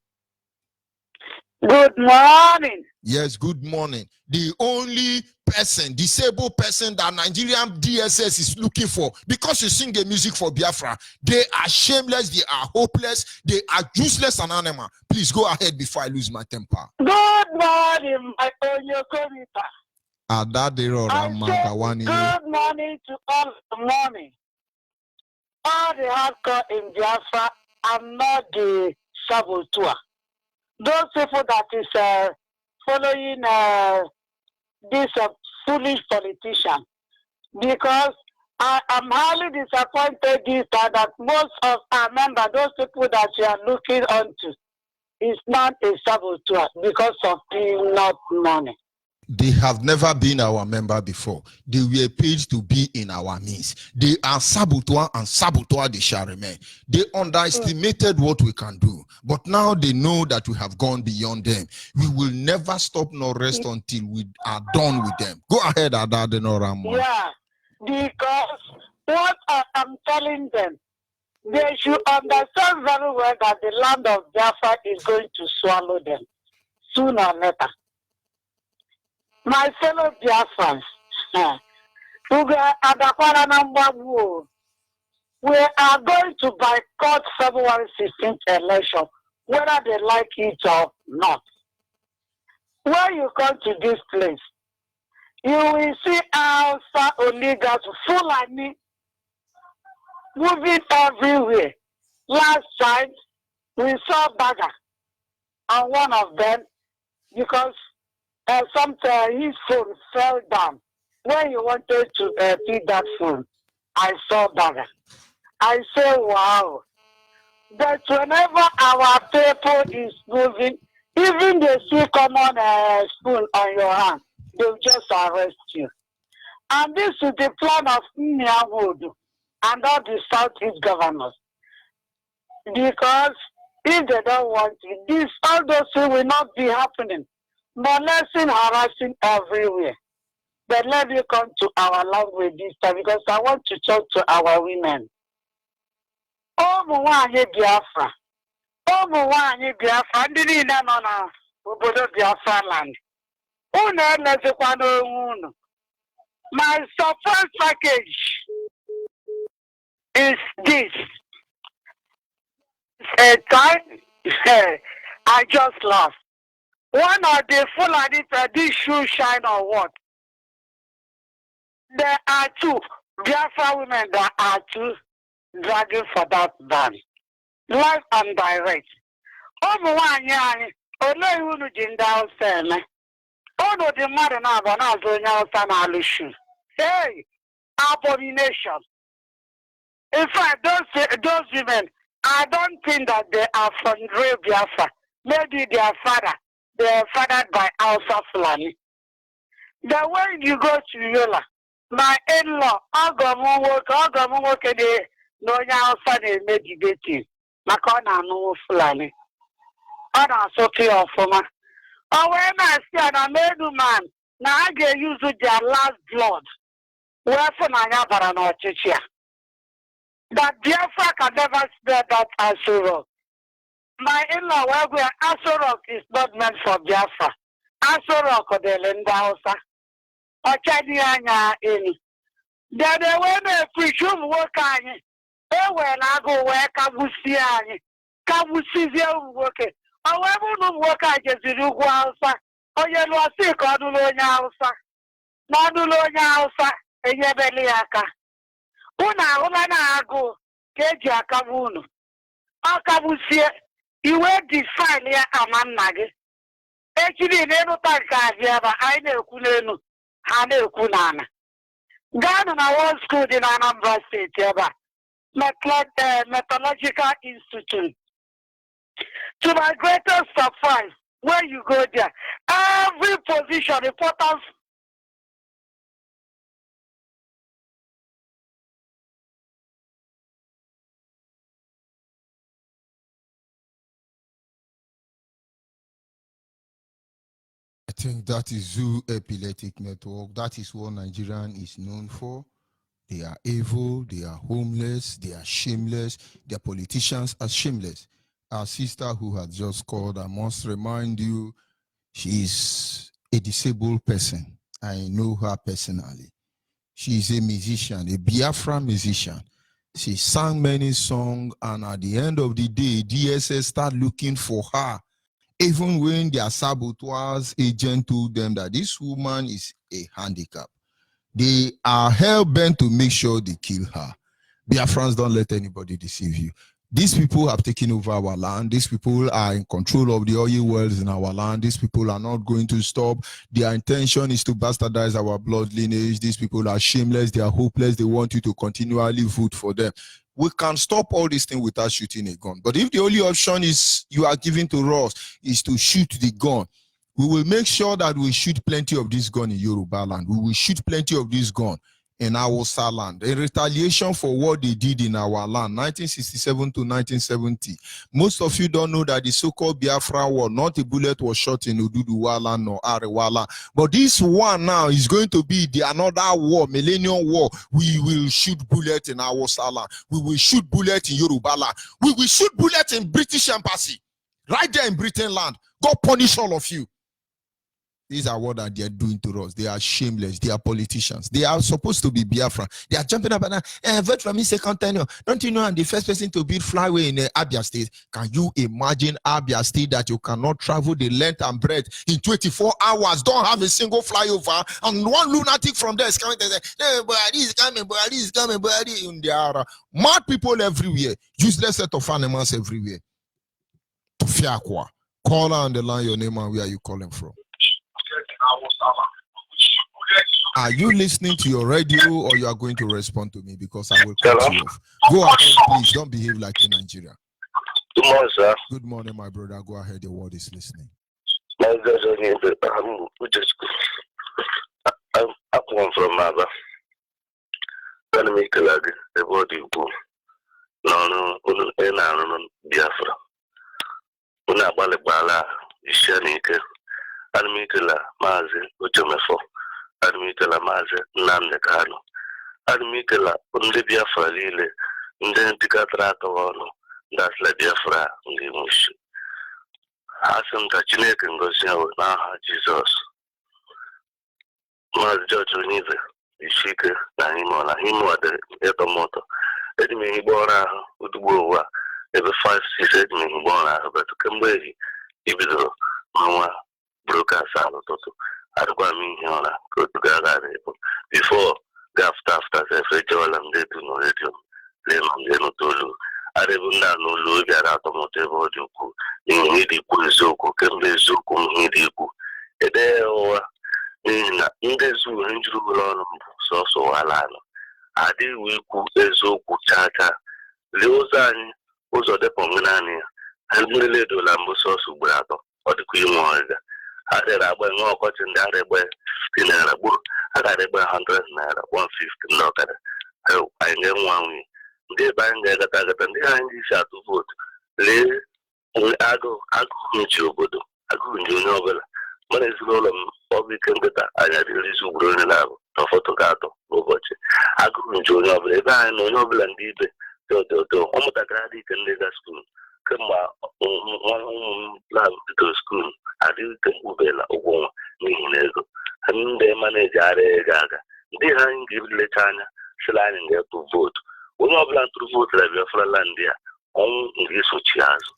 Good morning. Yes, good morning. The only person, disabled person that Nigerian DSS is looking for, because you sing the music for Biafra, they are shameless, they are hopeless, they are useless and animal. Please go ahead before I lose my temper. Good morning, my Onyokomita. Good morning to all the morning. All the hardcore in Biafra are not the saboteur. Those people that is following this foolish politician, because I am highly disappointed this time that most of our members, those people that you are looking onto, is not a saboteur because of peanut money. They have never been our member before. They were paid to be in our midst. They are saboteur, and saboteur they shall remain. They underestimated what we can do, but now they know that we have gone beyond them. We will never stop nor rest until we are done with them. Go ahead, Adadenorama. Yeah, because what I am telling them, they should understand very well that the land of Biafra is going to swallow them sooner or later. My fellow Biafrans, we are going to boycott February 16th election, whether they like it or not. When you come to this place, you will see Alpha Oligas Fulani moving everywhere. Last time, we saw Baga on one of them because his phone fell down. When you wanted to pick that phone, I saw Baga. I say, wow. But whenever our people is moving, even they see common spoon on your hand, they'll just arrest you. And this is the plan of Nyawood and all the Southeast governors. Because if they don't want it, all those things will not be happening. Molesting, harassing everywhere. But let me come to our language this time because I want to talk to our women. Ụmụnwaanyị Biafra, ndị niile nọ na obodo Biafra land. Unu elezikwa n'onwe unu. My support package is this. A time I just laughed. One of the Fulani, this shoe shine or what? There are two Biafra women that are two dragging for that ban. Live and direct. Omuwanyani, ole unu jinda oseme. Ono the mother na bana zonya osana alushu. Hey, abomination. In fact, those women, I don't think that they are from real Biafra. Maybe their father, they are fathered by Hausa Fulani. The way you go to Yola, my in-law, Agamu work no Hausa they made debating. Makona no Fulani. Ana soki ofoma. Oh, when I see an American man, now I get used to their last blood. Wherefore I have an chichia. That Biafra can never spare that Aso. My in-law, where we are, Aso is not meant for Biafra. Aso or the Lenda Hausa. Or Chadianya any. Then they went to presume work on it. Oh, when I go where Kabusiani. Kabusi working. However, no work I just do Hausa. Oh, you know, sick or Dulonia Hausa. No Dulonia Hausa. And Yabeliaka. Una go keji akabunu. Akabusie iwe define ya amanage. Echiri nenu tankaziaba aine ekunenu hane ekunana. Gano na one school in Anambra State yaba. Metallurgical Institute. To my greatest surprise, when you go there, every position, importance. I think that is Zoo Epileptic Network. That is what Nigerian is known for. They are evil, they are homeless, they are shameless, their politicians are shameless. Our sister who has just called, I must remind you, she is a disabled person. I know her personally. She is a musician, a Biafra musician. She sang many songs, and at the end of the day, DSS start looking for her. Even when their saboteurs agent told them that this woman is a handicap, they are hell-bent to make sure they kill her. Biafrans, don't let anybody deceive you. These people have taken over our land. These people are in control of the oil wells in our land. These people are not going to stop. Their intention is to bastardize our blood lineage. These people are shameless. They are hopeless. They want you to continually vote for them. We can stop all this thing without shooting a gun. But if the only option is you are giving to us is to shoot the gun, we will make sure that we shoot plenty of this gun in Yoruba land. We will shoot plenty of this gun in our land. In retaliation for what they did in our land, 1967 to 1970. Most of you don't know that the so-called Biafra war, not a bullet was shot in Ududuwa land or Arewala. But this one now is going to be another war, millennium war. We will shoot bullet in our land. We will shoot bullet in Yoruba land. We will shoot bullet in British embassy. Right there in Britain land. God punish all of you. These are what they are doing to us. They are shameless. They are politicians. They are supposed to be Biafra. They are jumping up and vote for me second tenure. Don't you know I'm the first person to build flyway in Abia State? Can you imagine Abia State that you cannot travel the length and breadth in 24 hours? Don't have a single flyover, and one lunatic from there is coming to say, hey, Buhari is coming, Buhari is coming, Buhari. There are mad people everywhere, useless set of animals everywhere. Fiakwa. Call on the line your name and where are you calling from? Are you listening to your radio or you are going to respond to me because I will cut you off? Go ahead, please. Don't behave like in Nigeria. Good morning, sir. Good morning, my brother. Go ahead. The world is listening. I'm from Maba. Enemy Kalag, the body go. No, Biafra. Una Balabala, Ishanike. Admitela Mazi Ujomefo, Admitela Mazi Namde Kano, Admitela Biafra Lile, then Ticatra Kawano, that's La Biafra, Limush. Asam Tachinek and Gosio, Naha Jesus. Maz Judge Unive, Ishike, Nahimona, Himo at the Etomoto, Edmi Bora, Udua, every 5, 6, 8 Bona, but Kamberi. ibidoro nwa broadcast n'ụtụtụ adịkwa m ihe ụra ka otu gara bụ before after sefrechewala m detu na redio lee ma m ga-enụta olu adịbụ ndị a n'ụlọ obi ara atọmụta ebe ọ dị ukwuu n'ihi ịdị ikwu eziokwu kemgbe eziokwu m ihe dị ikwu ede ụwa n'ihi na ndị zuru ihe njiri ụlọ ọrụ m bụ sọsọ ụwala anọ adịghị ikwu eziokwu chacha lee ụzọ anyị ụzọ dịpụ naanị ya ha mmiri edola mbụ sọsọ ugboro atọ ọ dịkwa inwe ọrịa ha dịrị agba nwe ọkọchị ndị ara egbe 50 naira gburu a gara egbe 100 naira 150 ndị ọkara anyị ga-enwe nwunye ndị ebe anyị ga-agata agata ndị anyị ji isi atụ vootu lee agụụ ji obodo agụụ ji onye ọbụla mana ezinụlọ m ọ bụ ike nkịta anyị adịrịzi ugboro onye na-abụ na foto ga-atọ n'ụbọchị agụụ ji onye ọbụla ebe anyị na onye ọbụla ndị ibe dị ọdịọdọ ụmụntakịrị adị ike ndị ga skuul kemgbe nwa ụmụ m na-bidoro skuul adịghị ike mkpubela ụgwọ nwa n'ihi na ego ndị maneji ara aga ndị ha anyị ga-ebilecha anya sịla anyị ga-etụ vootu onye ọbụla ntụrụ vootu na Biafra ndị a ọnwụ ga-esochi azụ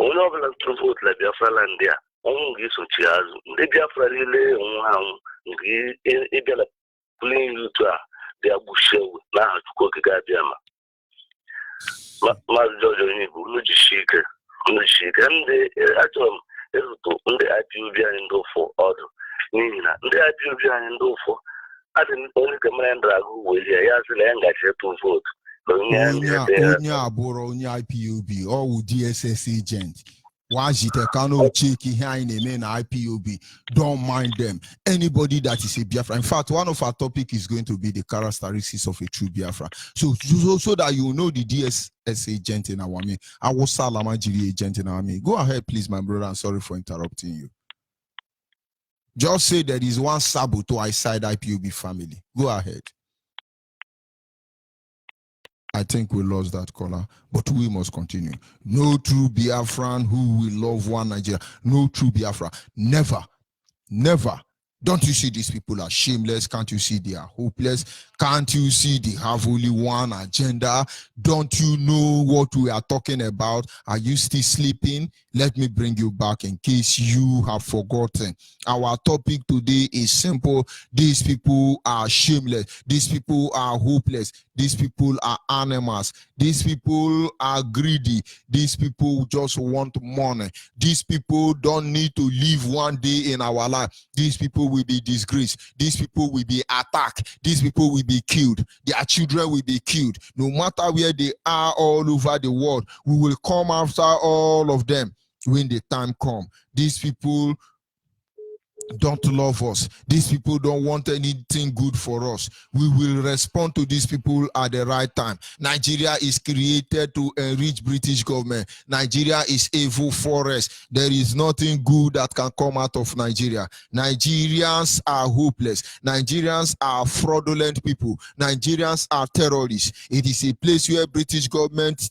onye ọbụla ntụrụ vootu na Biafra ndị a ọnwụ ga-esochi azụ ndị Biafra niile onwe ha nwụ nke ịbịala pulin yutu a bịa gbuchie ewu n'aha Chukwu okike abịa ma maazị George onye Igbo unu jisie ike ndị achọrọ m ịzụtụ ndị IPOB anyị ndị ụfọ ọdụ n'ihi na ndị IPOB anyị ndị ụfọ adị onye ka mara ndụ agụ weli ya sị na ya ngachi ịtụ vootu onye abụrụ onye IPOB ọwụ DSS agent Wajite Kano check ihe anyị na-eme na IPOB. Don't mind them. Anybody that is a Biafra. In fact, one of our topic is going to be the characteristics of a true Biafra. So that you know the DSS agent in our me, our Salamajiri agent in our me. Go ahead, please, my brother. I'm sorry for interrupting you. Just say there is one saboteur outside IPOB family. Go ahead. I think we lost that caller, but we must continue. No true Biafran who will love one Nigeria. No true Biafra. Never, never. Don't you see these people are shameless? Can't you see they are hopeless? Can't you see they have only one agenda? Don't you know what we are talking about? Are you still sleeping? Let me bring you back in case you have forgotten. Our topic today is simple. These people are shameless. These people are hopeless. These people are animals. These people are greedy. These people just want money. These people don't need to live one day in our life. These people will be disgraced. These people will be attacked. These people will be killed. Their children will be killed. No matter where they are all over the world, we will come after all of them when the time comes. These people don't love us. These people don't want anything good for us. We will respond to these people at the right time. Nigeria is created to enrich British government. Nigeria is evil forest. There is nothing good that can come out of Nigeria. Nigerians are hopeless. Nigerians are fraudulent people. Nigerians are terrorists. It is a place where British government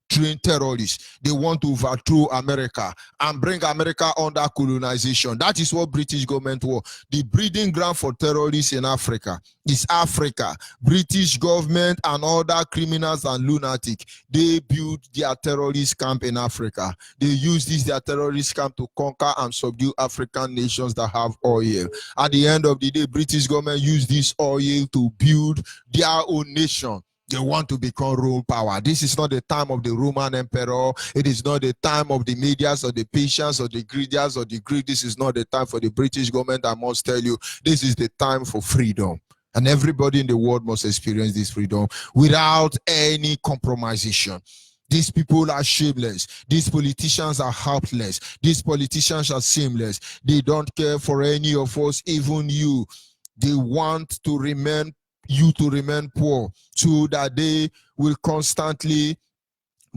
train terrorists. They want to overthrow America and bring America under colonization. That is what British government was. The breeding ground for terrorists in Africa is Africa. British government and other criminals and lunatics, they built their terrorist camp in Africa. They use this their terrorist camp to conquer and subdue African nations that have oil. At the end of the day, British government used this oil to build their own nation. They want to become world power. This is not the time of the Roman emperor. It is not the time of the Medias or the Patians or the Greedians or the Greek. This is not the time for the British government. I must tell you, this is the time for freedom. And everybody in the world must experience this freedom without any compromisation. These people are shameless. These politicians are helpless. These politicians are shameless. They don't care for any of us, even you. They want to remain poor so that they will constantly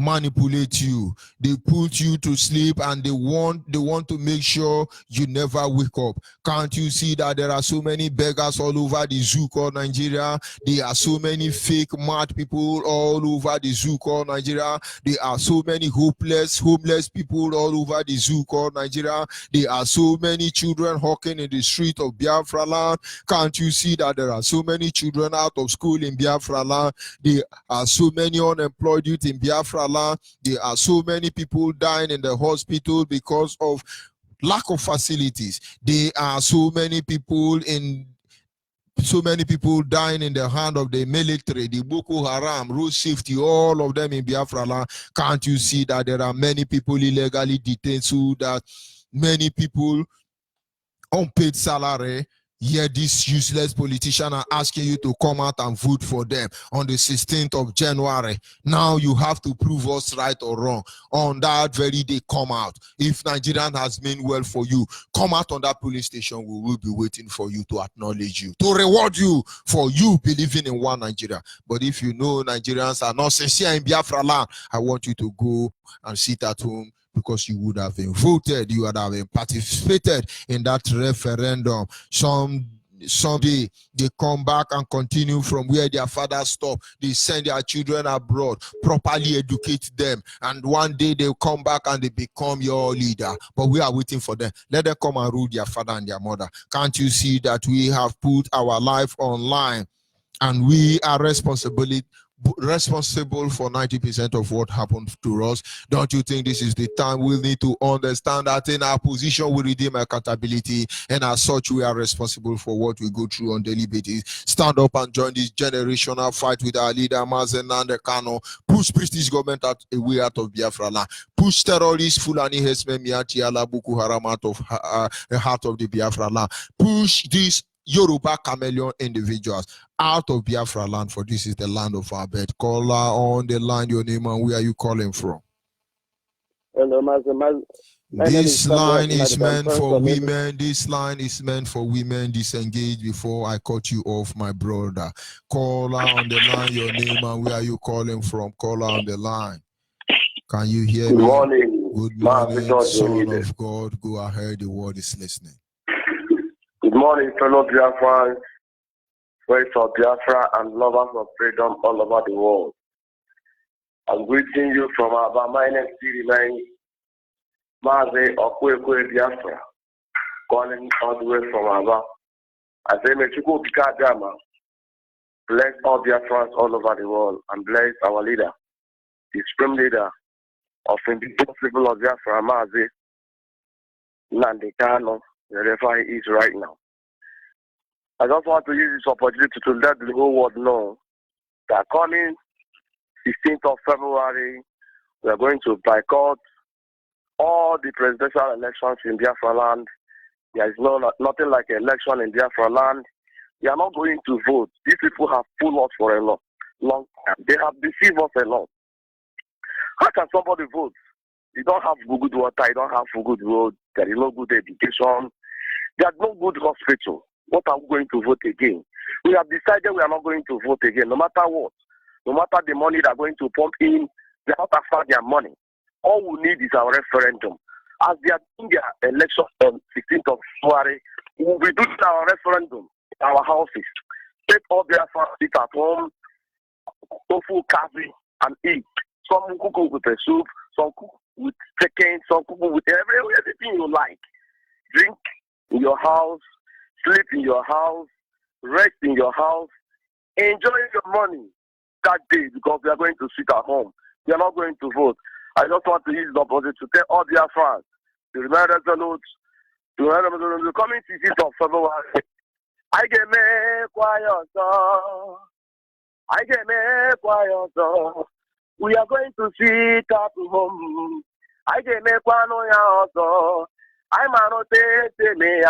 manipulate you. They put you to sleep and they want to make sure you never wake up. Can't you see that there are so many beggars all over the zoo called Nigeria? There are so many fake mad people all over the zoo called Nigeria. There are so many homeless people all over the zoo called Nigeria. There are so many children hawking in the street of Biafra land. Can't you see that there are so many children out of school in Biafra land? There are so many unemployed youth in Biafra Biafra land. There are so many people dying in the hospital because of lack of facilities. There are so many people dying in the hand of the military, the Boko Haram, road safety, all of them in Biafra land. Can't you see that there are many people illegally detained, so that many people unpaid salary? Yet these useless politicians are asking you to come out and vote for them on the 16th of January. Now you have to prove us right or wrong. On that very day, come out. If Nigerian has meant well for you, come out on that police station. We will be waiting for you to acknowledge you, to reward you for you believing in one Nigeria. But if you know Nigerians are not sincere in Biafra land, I want you to go and sit at home, because you would have been voted, you would have been participated in that referendum. Someday they come back and continue from where their fathers stopped. They send their children abroad, properly educate them, and one day they'll come back and they become your leader. But we are waiting for them. Let them come and rule their father and their mother. Can't you see that we have put our life online, and we are responsible for 90% of what happened to us? Don't you think this is the time we need to understand that in our position we redeem accountability, and as such we are responsible for what we go through on daily basis? Stand up and join this generational fight with our leader Mazen Nande Kano. Push British government away out of Biafra land. Push terrorists Fulani Hesme Miati Ala Boko Haram out of the heart of the Biafra land. Push these Yoruba chameleon individuals out of Biafra land, for this is the land of our birth. Caller on the line, your name and where are you calling from? This line is meant for women. This line is meant for women. Disengage before I cut you off, my brother. Caller on the line, your name and where are you calling from? Caller on the line. Can you hear me? Good morning. Good morning, son of God. Go ahead, the world is listening. Good morning, fellow Biafrans, friends of Biafra, and lovers of freedom all over the world. I'm greeting you from our minus city line, Maze Okwekwe Biafra, calling all the way from Aba. I say, Mechuku Pikadama, bless all Biafrans all over the world, and bless our leader, the supreme leader of the people of Biafra, Maze Nandekano, wherever he is right now. I just want to use this opportunity to let the whole world know that coming 16th of February, we are going to boycott all the presidential elections in Biafra land. There is nothing like an election in Biafra land. We are not going to vote. These people have fooled us for a long time. They have deceived us a lot. How can somebody vote? You don't have good water, you don't have good road, there is no good education, there is no good hospital. What are we going to vote again? We have decided we are not going to vote again, no matter what. No matter the money they are going to pump in, they are not after their money. All we need is our referendum. As they are doing their election on 16th of February, we will be doing our referendum in our houses. Take all their family sit at home, tofu, curry, and eat. Some cook with a soup, some cook with chicken, some cook with everything you like. Drink in your house, sleep in your house, rest in your house, enjoy your money that day, because we are going to sit at home. We are not going to vote. I just want to use the opportunity to tell all their fans to remember the coming 16th of February. I get me quiet. I get me quiet. We are going to sit at home. I get me quiet. I'm not me.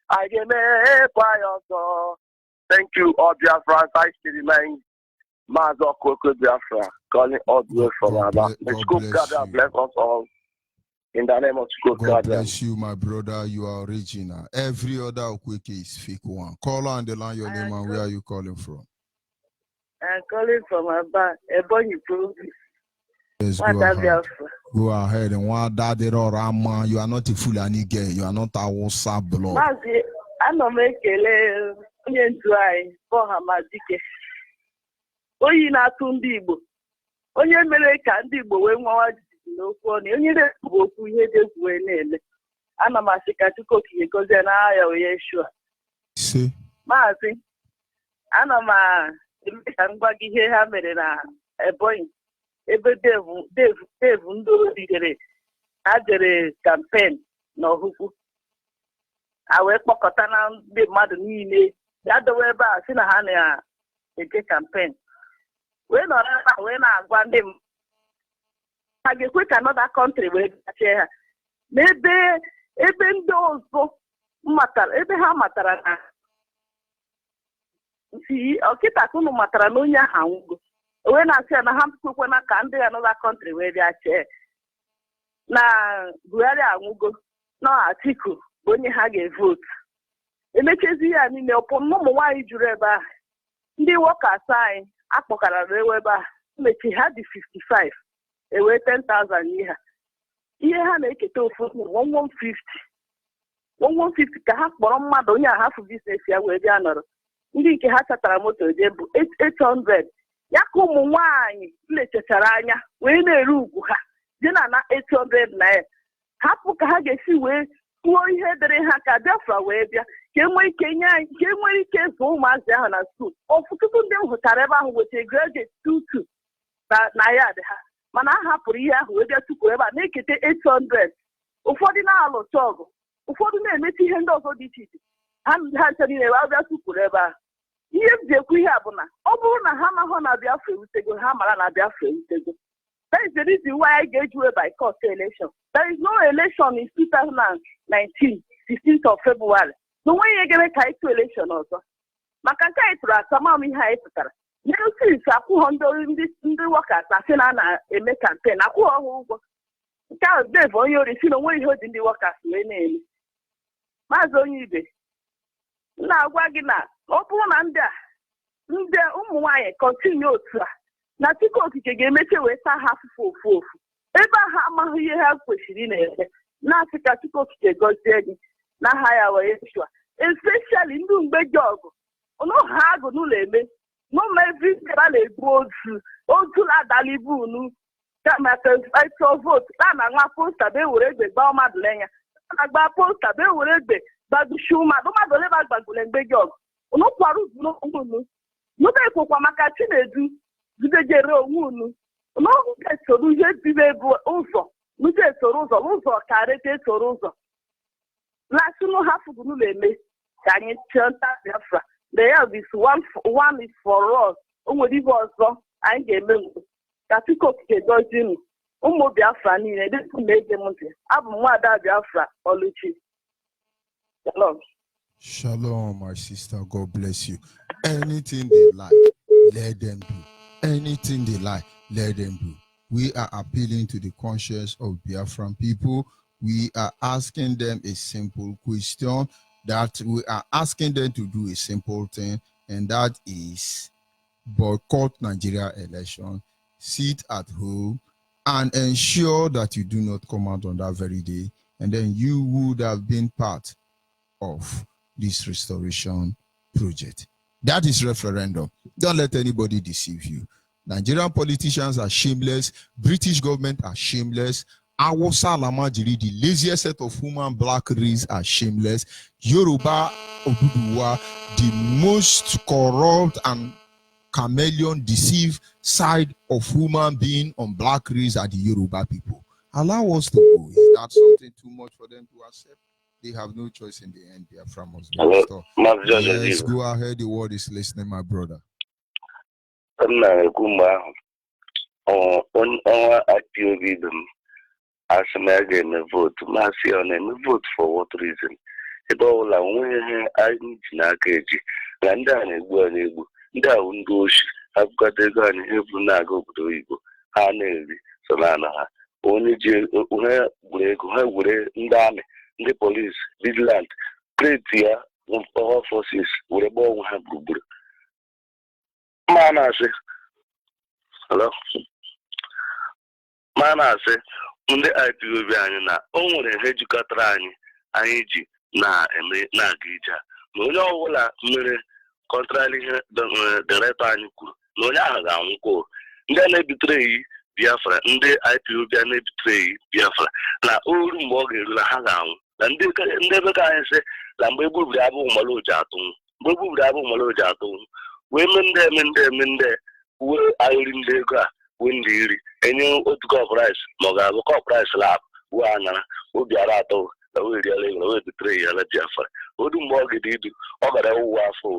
I get me quiet. Thank you, all Biafra. I still remain Mazo Koko Biafra, calling all the way from Aba. God bless us all. In the name of God bless you, my brother. You are original. Every other Okweke is fake one. Call on the line, your name and where are you calling from? I'm calling from Aba, Ebonyi Province. Yes, go ahead. And what that or Rama, you are not a Fulani girl. You are not a WhatsApp blog. I'm not making onye dry for Hamadike. Onye na-atụ ndị Igbo. Onye mere ka ndị Igbo wee nwawa jijiji n'okwu ọnụ. Onye na-ekwu okwu ihe dị egwu wee na-eme. Ana m asị ka Chukwu okike gozie n'aha ya onye Yeshua. Maazị, ana m eme ka m gwa gị ihe ha mere na Ebonyi. ebe Dave Nduru digere ha jere kampen n'Ọhụkwụ a wee kpọkọta na ndị mmadụ niile ya dowe ebe a sị na ha na-eje kampen wee nọrọ ebe a wee na-agwa ndị ha ga-ekwe ka anọda kọntrị wee gachie ha n'ebe ndị ọzọ ebe ha matara na ọkịta ka unu matara na onye ahụ anwụgo wee na-asị ya na ha kwekwana ka ndị anọda kọntrị wee bịa chee na Buhari anwụgo na Atiku bụ onye ha ga-evotu emechezi ya niile ụmụ nwaanyị juru ebe ahụ ndị wọkas anyị akpọkara ewe ebe ahụ mechi ha dị 55 ewee 10,000 ihe ha na-eketa ofu 150 ka ha kpọrọ mmadụ onye ahafụ biznes ya wee bịa nọrọ ndị nke ha chatara moto je bụ 800 ya ka ụmụ nwaanyị lechachara anya wee na-ere ugwu ha dị na 800 naira hapụ ka ha ga-esi wee kwuo ihe dịrị ha ka Biafra wee bịa ka enwee ike nye anyị ka enwere ike zụọ ụmụazị ahụ na skuul ọtụtụ ndị m hụtara ebe ahụ weta graduate 22 na ya dị ha mana a hapụrụ ihe ahụ wee bịa tupu ebe a na-ekete 800 ụfọdụ na-alụcha ọgụ ụfọdụ na-emechi ihe ndị ọzọ dị iche iche ha ncha niile wee bịa tupu ebe ahụ ihe m ji ekwu ihe a bụ na ọ bụrụ na ha mahụ na Biafra ewutego ha mara na Biafra ewutego. That is the reason why I gave you a boycott election. There is no election in 2019, 16th of February. No way you get a election also. Maka nke anyị tụrụ asamam ihe anyị pụtara. Neosis akwụghọ ndị workers asị na na-eme campaign akwụghọ ha ụgwọ. Nke ahụ Dave onye ori si na onwe ihe o ji ndị workers wee na-eme. Maazị onye ibe, na-agwa gị na ọ bụrụ na ndị ụmụ nwaanyị kọntinu otu a na Chike Okike ga-emeche wee taa ha afụfụ ofu ebe ahụ amaghị ihe ha kwesịrị na-eme na-asị ka Chike Okike gọzie gị n'aha ya wee chụa especially ndị mgbeji ọgụ n'ụha agụ n'ụlọ eme n'ụlọ every a na-egbu otu na-adala ibu unu maka votu na nwa posta be were egbe gbaa mmadụ lenya na-agba posta be were egbe gbagbuchi mmadụ ole gbagbule mgbeji ọgụ unu kwara unu n'ụba ekwokwa maka Chinedu jidejere onwe unu n'ọgwụ ga-esoro ihe bibe bụ ụzọ n'ụjọ esoro ụzọ karịta esoro ụzọ lasịnụ hafụgụ n'ụlọ eme ka anyị chọta Biafra the help is one is for us o nwere ihe ọzọ anyị ga-eme mgbe ka Chike Okike gọzie ụmụ Biafra niile dịka na-ege m ntị abụ m nwaada Biafra Oluchi. Shalom, my sister. God bless you. Anything they like, let them do. Anything they like, let them do. We are appealing to the conscience of Biafran people. We are asking them a simple question, that we are asking them to do a simple thing, and that is boycott Nigeria election, sit at home, and ensure that you do not come out on that very day, and then you would have been part of this restoration project. That is referendum. Don't let anybody deceive you. Nigerian politicians are shameless. British government are shameless. Awusa Lamajiri, the laziest set of human black race, are shameless. Yoruba Oduduwa, the most corrupt and chameleon deceived side of human being on black race are the Yoruba people. Allow us to go. Is that something too much for them to accept? They have no choice in the end. Biafra must be restored. Yes, go ahead. The world is listening, my brother. Vote for what reason? It all I need I've got a gun here for go to Igbo. Only the police, the land, great here of our forces with a ball have good. Man, I say, hello, man, I say, on the IPO, only educatrani, IG, na Gija. No, mere contrary the right angle. No, I then I betray Biafra, and the IPO can betray Biafra. Na old mortgage la hang and they never can say, Lambu Bravo Malojatum, Bubu Bravo Malojatum, women them in there, who are in the gra, windiri enye otu cup rice ma ọ ga-abụ cup rice lap wee aṅara obi ara atọ na wee riela ego na wee dutere ya na Biafra odu mgbe ọ gịdị idu ọ gara ụwa afọ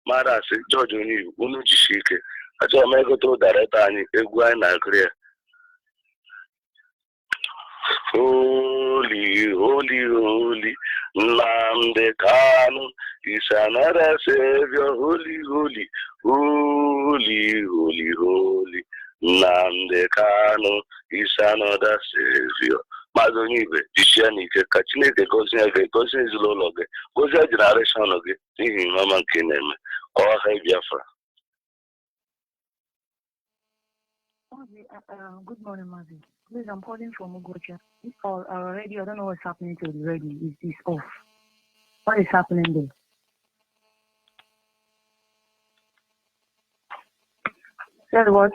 mmadụ asị George Onyiwu unu jisi ike achọrọ m ịgote daretọ anyị egwu anyị na-agụrụ ya Holy, holy, holy, Nnamdi Kanu is another Savior. Holy, holy, holy, holy, holy, Nnamdi Kanu is another Savior. Mazonibe, Jishanike, Kachineke, gozi ezinụlọ gozi generation gị n'ihi mama nke na-eme ka ọ ha Biafra. Good morning, Mazi. Please, I'm calling from Ugocha. Our radio, I don't know what's happening to the radio. It's off. What is happening there? Said what?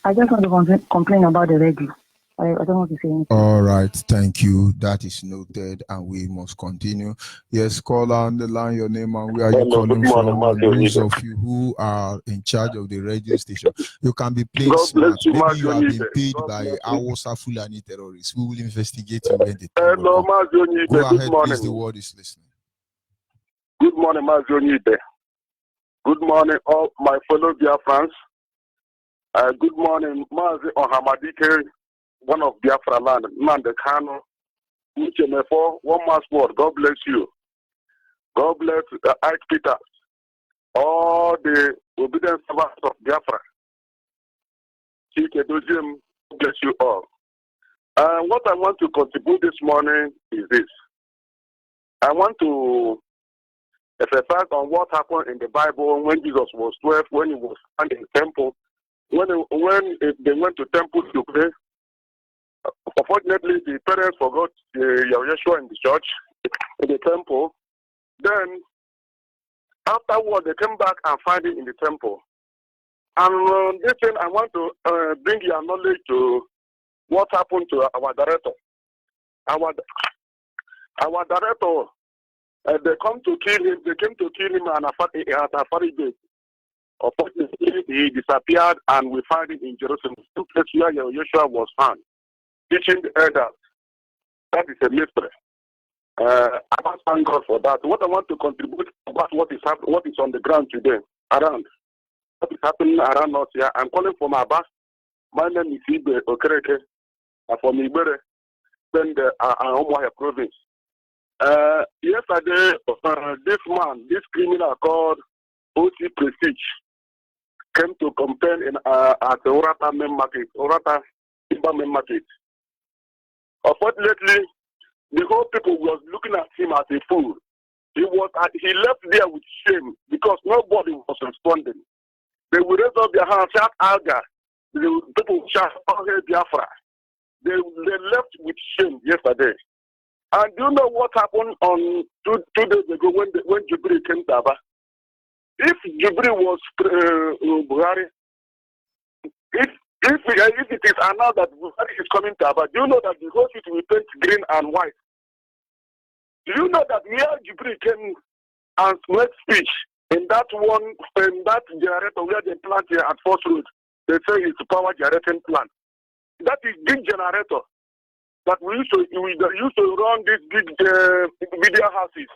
I just want to complain about the radio. I don't want to say anything. All right, thank you. That is noted, and we must continue. Yes, caller on the line, your name and where are you calling from? And those of you who are in charge of the radio station, you can be playing smart. Maybe you have been paid by Awosa Fulani terrorists. We will investigate you when they come. Go ahead, please. The word is listening. Good morning, Mazionite. Good morning, all my fellow Biafrans. Good morning, Mazi Ohamadike, one of Biafra land, Nnamdi Kanu, Uchemefo, one man's word. God bless you. God bless Ike Peter, all the obedient servants of Biafra. Chike bless you all. What I want to contribute this morning is this. I want to emphasize on what happened in the Bible when Jesus was 12, when he was standing in the temple. When they went to temple to pray, unfortunately, the parents forgot Yeshua in the church, in the temple. Then, afterward, they came back and found him in the temple. And this thing, I want to bring your knowledge to what happened to our director. Our director, they came to kill him at a Friday day. Unfortunately, he disappeared, and we found him in Jerusalem, the place where Yeshua was found, teaching the elders. That is a mystery. I must thank God for that. What I want to contribute about what is on the ground today, around what is happening around us here. I'm calling from Abbas. My name is Ibe Okereke. I'm from Ibere, then the Umuahia province. Yesterday, this criminal called OC Prestige came to campaign at the Orata main market, Orata Timber main market. Unfortunately, the whole people was looking at him as a fool. He left there with shame because nobody was responding. They would raise up their hands, shout Alga. The people would shout, "Oh, hey, Biafra." They left with shame yesterday. And do you know what happened on two days ago when Jubilee came to Aba? If Jubilee was Buhari, if it is announced that Buhari is coming to Aba, do you know that the whole city will paint green and white? Do you know that where Jubilee came and made speech in that generator where they plant here at Force Road, they say it's a power generating plant. That is big generator that we used to run these big video houses.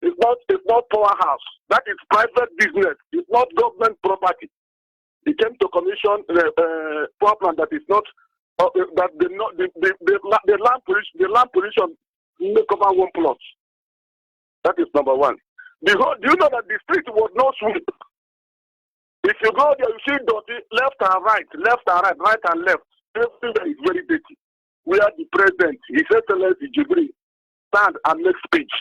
It's not powerhouse. That is private business. It's not government property. It came to commission power plant that is not that the land pollution may cover one plot. That is number one. Do you know that the street was not sweep? If you go there, you see dirty left and right, right and left. Everything is very dirty. We are the president, His Excellency Jubilee, stand and make speech.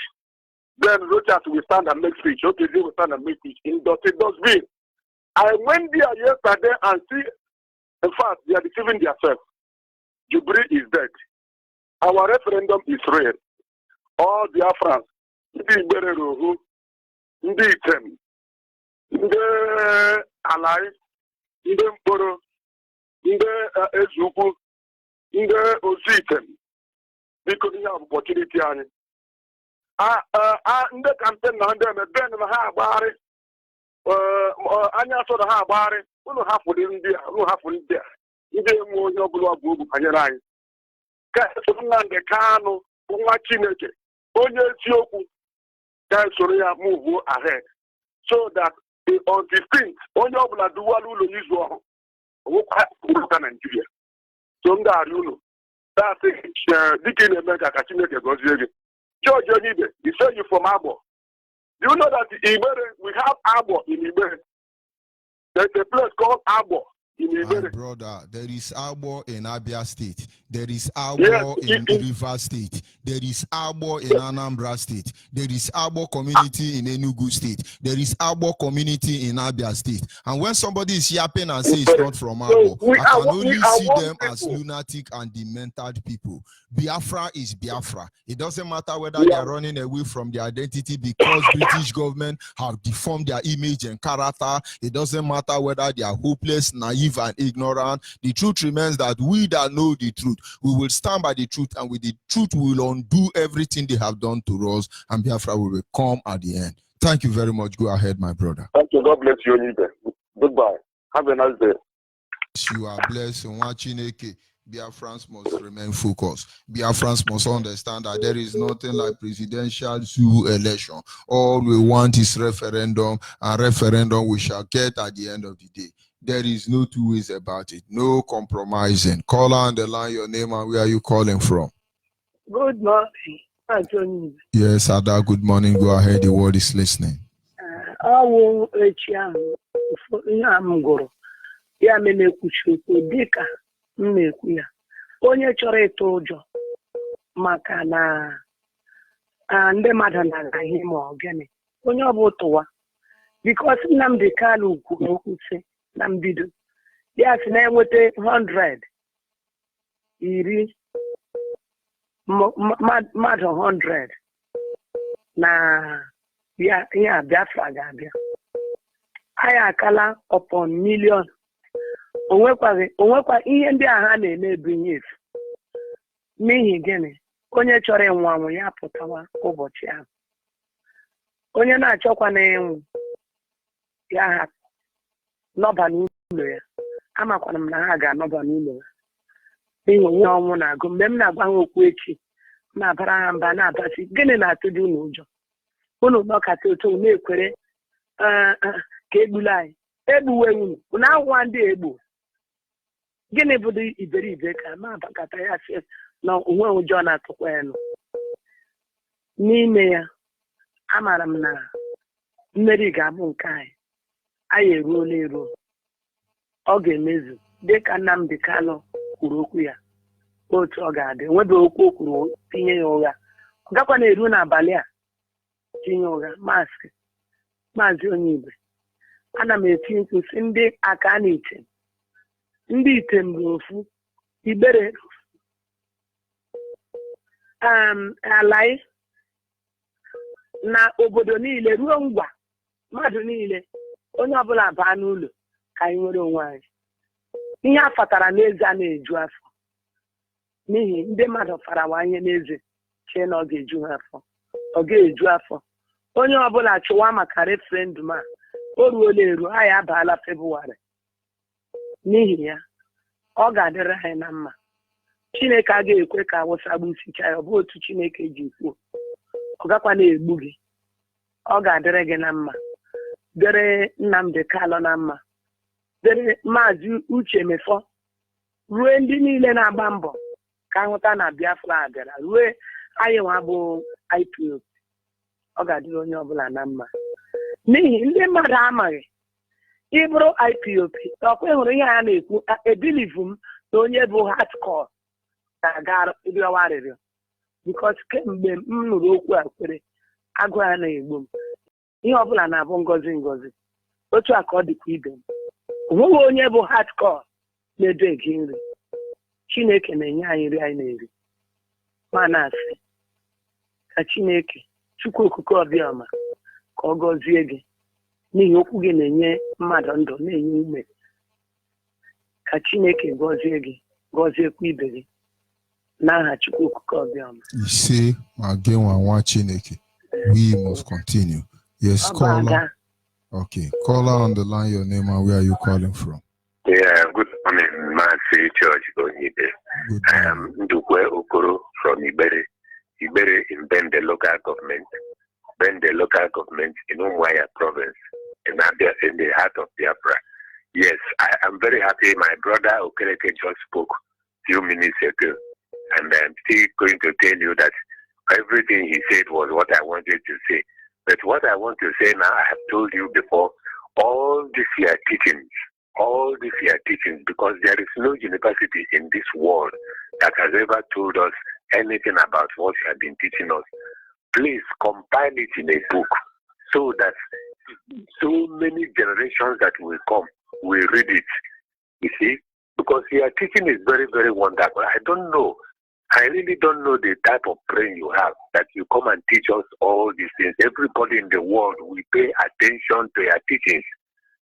Then Rochas will stand and make speech. Okay, they will stand and make speech. In dirty dustbin. I went there yesterday and see, in fact, they are deceiving themselves. Jubilee is dead. Our referendum is real. All Biafrans, ndị Ibererohu, ndị Item, ndị Alai, ndị Mporo, ndị Ezukwu, ndị Ozitem, because we have opportunity. ndị kampen na ndị emeben na ha agbagharị anya sọrọ ha agbagharị unu hapụrụ ndị a ndị enwe onye ọbụla bụ obu banyere anyị ka esoro Nnamdi Kanu bụ nwa Chineke onye eziokwu ka esoro ya move ahead so that on 15th onye ọbụla duwala ụlọ izu ọhụrụ onwekwa Nigeria so m ga-arị ụlọ dịka ị na-eme ka Chineke gọzie gị. George Onibe, he said you from Abo. Do you know that we have Abo in Ibere? There's a place called Abo in Ibere. My brother, there is Abo in Abia State. There is Abo in River State. There is Abo in Anambra State. There is Abo community in Enugu State. There is Abo community in Abia State. And when somebody is yapping and says it's not from Abo, I can only see them as lunatic and demented people. Biafra is Biafra. It doesn't matter whether they are running away from their identity because British government have deformed their image and character. It doesn't matter whether they are hopeless, naive, and ignorant. The truth remains that we that know the truth, we will stand by the truth, and with the truth we will undo everything they have done to us, and Biafra will come at the end. Thank you very much. Go ahead, my brother. Thank you. God bless you, Onibe. Goodbye. Have a nice day. You are blessed. Biafrans must remain focused. Biafrans must understand that there is nothing like presidential zoo election. All we want is referendum, and referendum we shall get at the end of the day. There is no two ways about it. No compromising. Call on the line, your name and where are you calling from? Good morning. Yes, Ada, good morning. Go ahead. The world is listening. mmekwu ya onye chọrọ ịtụ ụjọ maka na ndị mmadụ na-aga ihe ma ọ gịnị onye ọ bụ tụwa bikos Nnamdi Kanu kwuru okwu sị na mbido ya sị na-enweta 100 iri mmadụ 100 na ya Biafra ga-abịa anyị akala upon million. Onwekwa ihe ndị agha na-eme ihe efu n'ihi gịnị onye chọrọ ịnwụ anwụ ya pụtawa ụbọchị ahụ onye na-achọkwa na ịnwụ ya hapụ nọba n'ụlọ ya amakwana m na ha ga-anọba n'ụlọ ya n'ihi onye ọnwụ na-agụ mgbe m na-agwa ha okwu echi na-abara ha mba na-abasị gịnị na-atụdị unu ụjọ unu nọkata otu na-ekwere ka egbula anyị egbuwe unu na-anwa ndị egbu gịnị bụ iberibe ka ma abakata ya sị na onwe ụjọ na-atụkwa ya nọ n'ime ya amara m na mmeri ga-abụ nke anyị eruola eruo ọ ga-emezu dịka Nnamdi Kanu kwuru okwu ya otu ọ ga-adị nwebe okwu o kwuru tinye ya ụgha ọ gakwa na-eru n'abalị a tinye ụgha maazị Onibe ana m eti mkpu sị ndị aka na-ite ndị item bụ ofu Ibere ala na obodo niile ruo ngwa mmadụ niile onye ọbụla baa n'ụlọ ka anyị nwere onwe anyị ihe a fatara n'eze a na-eju afọ n'ihi ndị mmadụ farawanye n'eze chee na ọ ga-eju ha afọ ọ ga-eju afọ onye ọbụla chụwa maka referendum a o ruola eru anyị abaala Febụwarị n'ihi ya ọ ga-adịrị anyị na mma Chineke agaghị ekwe ka awụsa gbusicha ya ọ bụ otu Chineke ji kwuo ọ gakwa na-egbu gị ọ ga-adịrị gị na mma dịrị Nnamdi Kanu na mma dịrị Maazị Uche Mefọ ruo ndị niile na-agba mbọ ka ahụta na Biafra bịara ruo anyị nwa bụ Ipob ọ ga-adịrị onye ọbụla na mma n'ihi ndị mmadụ amaghị ịbụrụ Ipob ọkwa hụrụ ihe a na-ekwu ebilivu m na onye bụ hardcore ga-aga rịọwa arịrịọ bikos kemgbe m nụrụ okwu a kwere agụ a na-egbu m ihe ọbụla na-abụ ngozi otu a ka ọ dịkwa ibe m onweghị onye bụ hardcore na-edo egi nri Chineke na-enye anyị nri anyị na-eri ma na-asị ka Chineke Chukwu okike ọbịọma ka ọ gọzie gị n'ihi okwu gị na-enye mmadụ ndụ na-enye ume ka Chineke gọzie gị gọziekwa ibe gị n'aha Chukwu okike ọbịọma ise ma gị nwa Chineke We must continue. Yes, caller. Okay, caller on the line. Your name and where are you calling from? Yeah, good morning, Mercy Church. Good I am Ndukwe Okoro from Ibere. Ibere in Bende local government. Bende local government in Umuahia province, in the heart of Biafra. Yes, I am very happy. My brother Okereke just spoke a few minutes ago, and I'm still going to tell you that everything he said was what I wanted to say. But what I want to say now, I have told you before, all these year teachings, because there is no university in this world that has ever told us anything about what you have been teaching us. Please compile it in a book so that so many generations that will come will read it. You see? Because your teaching is very, very wonderful. I really don't know the type of brain you have that you come and teach us all these things. Everybody in the world will pay attention to your teachings.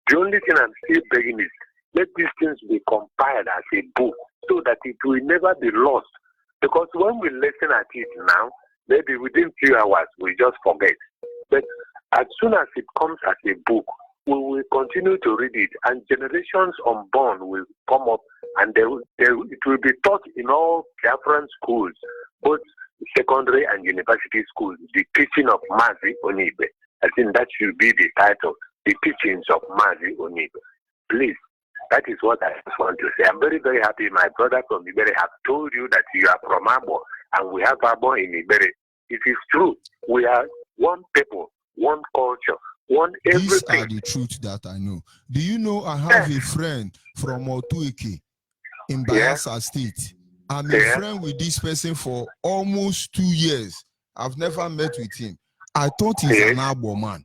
The only thing I'm still begging is let these things be compiled as a book so that it will never be lost. Because when we listen at it now, maybe within few hours we just forget. But as soon as it comes as a book, we will continue to read it, and generations unborn will come up, and it will be taught in all Biafran schools, both secondary and university schools, the teaching of Mazi Onibe. I think that should be the title, the teachings of Mazi Onibe. Please, that is what I just want to say. I'm very, very happy my brother from Ibere have told you that you are from Abo, and we have Abo in Ibere. It is true. We are one people, one culture, one everything. These are the truth that I know. Do you know I have a friend from Otueke in Biafra State? I'm a friend with this person for almost 2 years. I've never met with him. I thought he's an Abo man.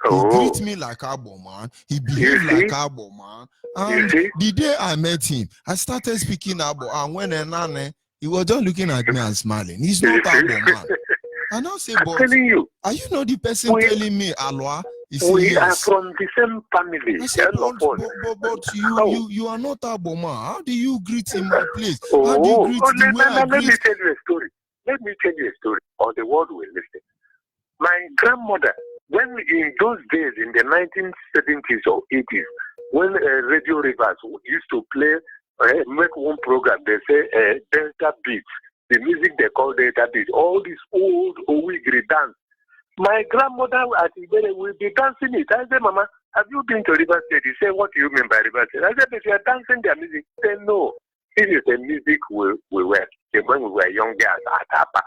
He greets me like Abo man. He behaves like Abo man. And the day I met him, I started speaking Abo. And when he was just looking at me and smiling. He's not Abo man. And I'll say, but are you not the person telling me Aloha? We are from the same family. I said, but you are not Abo man. How do you greet in my place? How do you greet the way I greet? Let me tell you a story. Let me tell you a story, or the world will listen. My grandmother, when in those days, in the 1970s or 80s, when Radio Rivers used to play, make one program, they say Delta Beats, the music they call Delta Beats, all these old Owigri dance. My grandmother at Ibere will be dancing it. I said, Mama, have you been to River State? He said, what do you mean by River State? I said, if you are dancing their music. He said, no. This is the music we were when we were younger at Apa.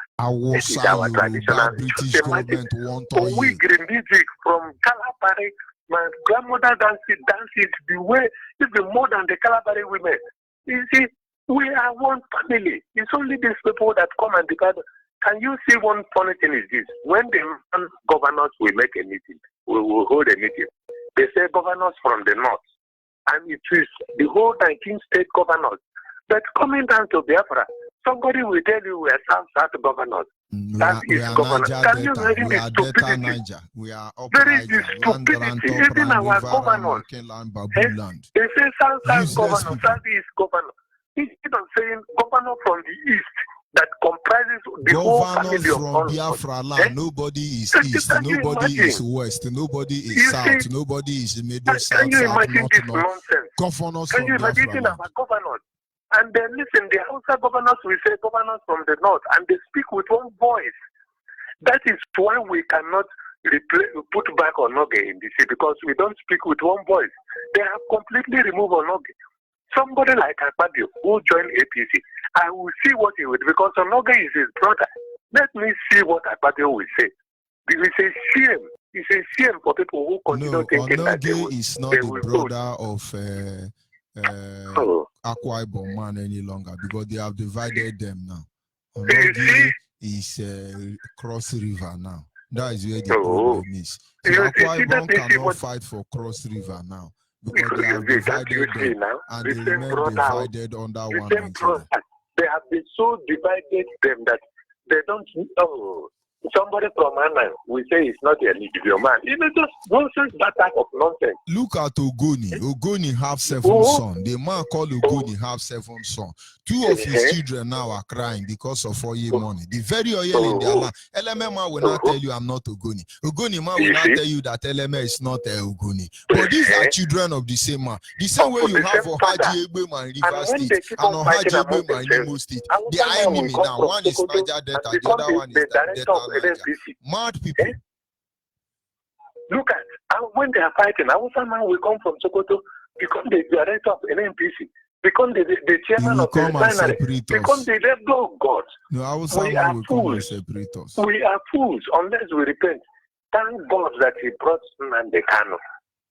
This is our traditional British government Owigri music from Kalabari. My grandmother dances the way, even more than the Kalabari women. You see, we are one family. It's only these people that come and divide. Can you see one funny thing is this? When the governors will make a meeting, we will hold a meeting. They say governors from the north. And it is the whole 19 state governors. But coming down to Biafra, somebody will tell you we are South governors. That is governors. Can you imagine the stupidity? We are There is the stupidity. Even our governors. They say South governors, Southeast governors. Instead of saying governor from the east, that comprises the whole family from Biafra land. Nobody is east, nobody is west, nobody is south, nobody is middle, south, can you imagine this north. Nonsense? Governors can you imagine our governors? And then listen, the Hausa governors will say governors from the north, and they speak with one voice. That is why we cannot put back Onoge in the city, because we don't speak with one voice. They have completely removed Onoge. Somebody like Akpabio who joined APC, I will see what he will do, because Onoge is his brother. Let me see what Akpabio will say. It's a shame. It's a shame for people who continue thinking Onoge that they will, is not the brother of Akwa Ibom man any longer, because they have divided them now. Onoge is Cross River now. That is where the problem is. So Akwa Ibom cannot fight for Cross River now, because they have divided them, and they remain divided under one Nigeria. They have been so divided them that they don't know. somebody from Anna, we say it's not a Libyan man. You know, just nonsense, that type of nonsense. Look at Ogoni. Ogoni have 7 sons. The man called Ogoni have 7 sons. 2 of his children now are crying because of 4 year money. The very oil in their land. LMM will not tell you I'm not Ogoni. Ogoni man will not tell you that LMM is not Ogoni. But these are children of the same man. The same way you have Ohaji Egbema in River State and Ohaji Egbema in Imo State. They are enemy now. One is Niger Delta, the other one is Delta Niger. Mad people. Look at when they are fighting, Hausa man will come from Sokoto, become the director of NNPC, become the chairman of the refinery, become the left God. No, Hausa man will come and separate us. We are fools unless we repent. Thank God that he brought Nnamdi Kanu.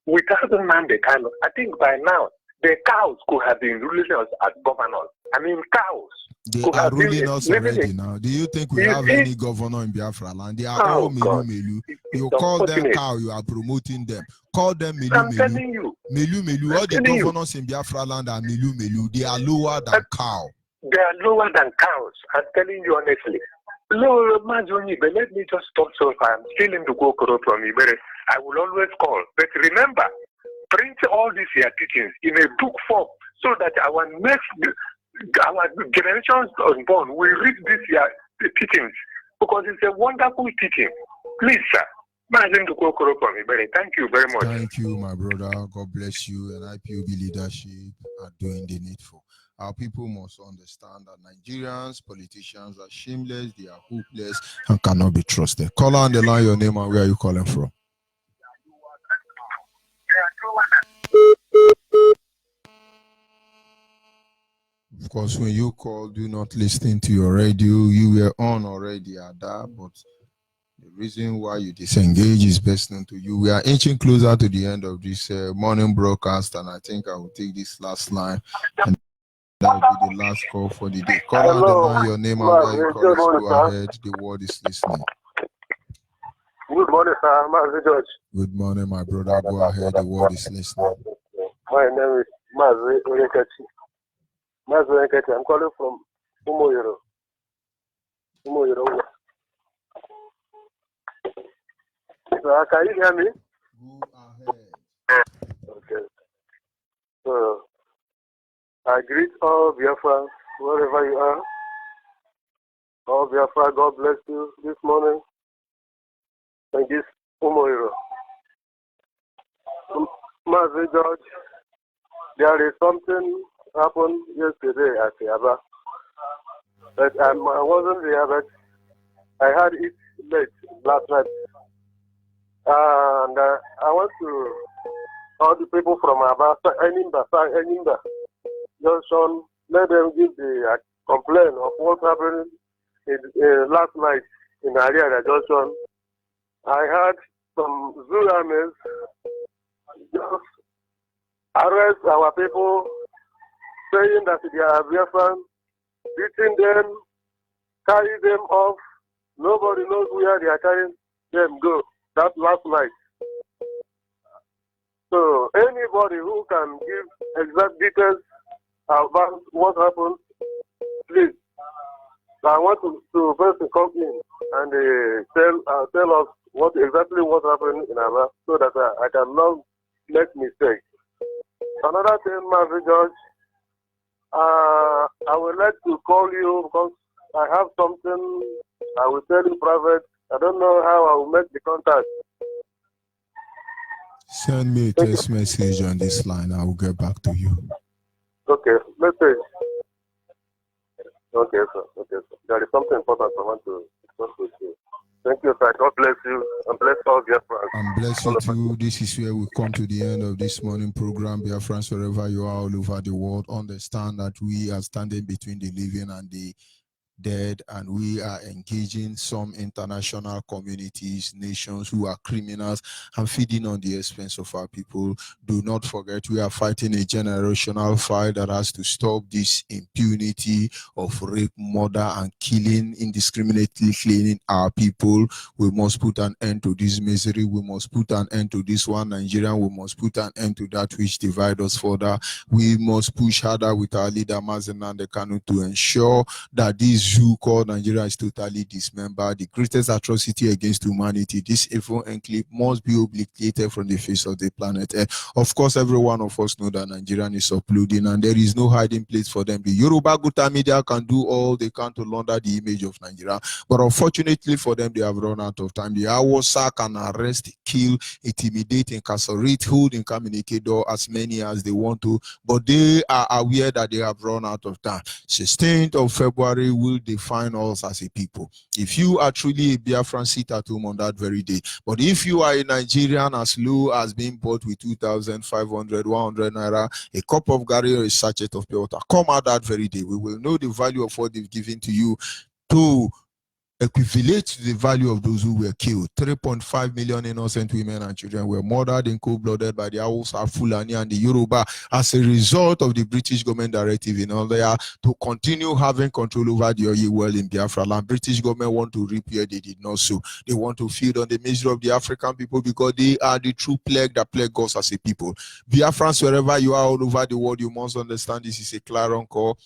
Without Nnamdi Kanu, I think by now the cows could have been ruling us as governors. I mean, cows. They are ruling us already now. Do you think we have any governor in Biafra land? They are all Melu. You call them cow, you are promoting them. Call them Melu. I'm telling you. Melu. All the governors in Biafra land are Melu. They are lower than cow. They are lower than cows. I'm telling you honestly. But let me just stop so far. I'm still in the Gokoro from Ibere. I will always call. But remember, print all these your teachings in a book form so that our generations unborn will read these teachings because it's a wonderful teaching. Please, sir. Thank you very much. Thank you, my brother. God bless you. And IPOB leadership are doing the needful. Our people must understand that Nigerians, politicians are shameless, they are hopeless, and cannot be trusted. Call on the line your name and where are you calling from? Of course, when you call, do not listen to your radio. You were on already at that, but the reason why you disengage is best known to you. We are inching closer to the end of this morning broadcast, and I think I will take this last line, and that will be the last call for the day. Call on the line your name and where you call us. Go ahead. The word is listening. Good morning, sir. Mazi George. Good morning, my brother. Go ahead. The word is listening. My name is Mazi Onyekechi. Mazi Onyekechi. I'm calling from Umoyoro. So, can you hear me? Go ahead. Okay. So, I greet all Biafra, wherever you are. All Biafra, God bless you this morning. And this Umoyoro. Mazi George, there is something happened yesterday at Yaba. But I wasn't there, but I had it late last night. And I want to all the people from Aba, Enimba, Johnson, let them give the complaint of what happened last night in Ariada Johnson. I had some Zulamis just arrest our people, saying that they are Biafran, beating them, carry them off. Nobody knows where they are carrying them go. That last night. So anybody who can give exact details about what happened, please. I want to first come in and tell us what happened in Aba so that I can not make mistakes. Another thing, Master George, I would like to call you because I have something I will tell you private. I don't know how I will make the contact. Send me a text message on this line. I will get back to you. Okay, message. Okay, sir. There is something important I want to discuss with you. Thank you, sir. God bless you and bless all Biafrans. And bless you too. This is where we come to the end of this morning program. Biafrans, wherever you are all over the world, understand that we are standing between the living and the dead, and we are engaging some international communities, nations who are criminals and feeding on the expense of our people. Do not forget, we are fighting a generational fight that has to stop this impunity of rape, murder, and killing, indiscriminately killing our people. We must put an end to this misery. We must put an end to this one Nigeria. We must put an end to that which divides us further. We must push harder with our leader Mazi Nnamdi Kanu to ensure that these zoo called Nigeria is totally dismembered. The greatest atrocity against humanity, this evil enclave must be obliterated from the face of the planet. Of course, every one of us know that Nigeria is uploading and there is no hiding place for them. The Yoruba Guta media can do all they can to launder the image of Nigeria, but unfortunately for them, they have run out of time. The Awasa can arrest, kill, intimidate, incarcerate, hold, incommunicate as many as they want to, but they are aware that they have run out of time. 16th of February will define us as a people. If you are truly a Biafran, sit at home on that very day. But if you are a Nigerian as low as being bought with 2,500, 100 naira, a cup of Gary or a sachet of pure water, come out that very day. We will know the value of what they've given to you to equivalent to the value of those who were killed. 3.5 million innocent women and children were murdered and cold-blooded by the Hausa, Fulani, and the Yoruba as a result of the British government directive in order to continue having control over the oil well in Biafra land. British government want to repair, they did not so. They want to feed on the misery of the African people because they are the true plague that plague us as a people. Biafrans, wherever you are all over the world, you must understand this is a clarion call.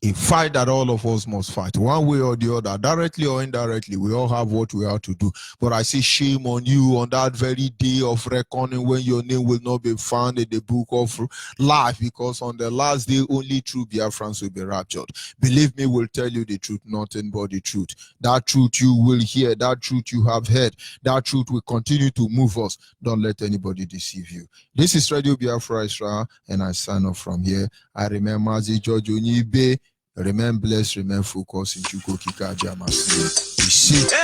A fight that all of us must fight, one way or the other, directly or indirectly. We all have what we have to do. But I say shame on you on that very day of reckoning when your name will not be found in the book of life, because on the last day, only true Biafrans will be raptured. Believe me, we'll tell you the truth, nothing but the truth. That truth you will hear, that truth you have heard, that truth will continue to move us. Don't let anybody deceive you. This is Radio Biafra Israel, and I sign off from here. I remember Mazi George Onibe. Remain blessed, remain focused in Chuko Kika Jamasi. Be safe. They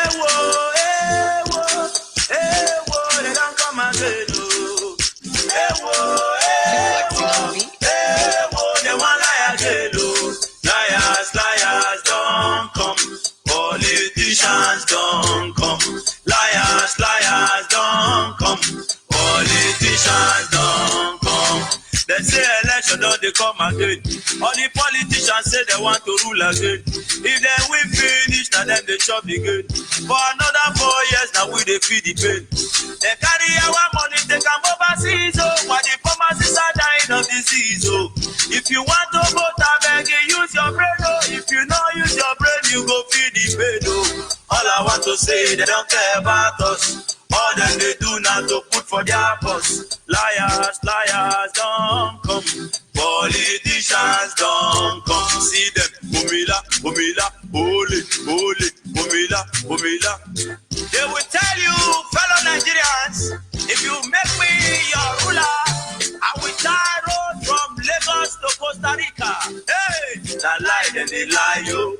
don't come again. They want lie again. Liars, don't come. Politicians don't come. Liars, don't come. Politicians don't come. They say election don't they come again. All the politicians say they want to rule again. If they will finish, now them they chop again. For another 4 years, now we they feed the pain. They carry our money, they come overseas, oh, while the pharmacists are dying of disease, oh. If you want to vote, I beg you, use your brain, oh. If you not use your brain, you go feed the pain, oh. All I want to say, they don't care about us. All them they do now to put for their boss. Liars, don't come. Politicians don't come. See them, Bumila, holy, Bumila. They will tell you, fellow Nigerians, if you make me your ruler, I will tie road from Lagos to Costa Rica. Hey, that lie, then they lie, yo.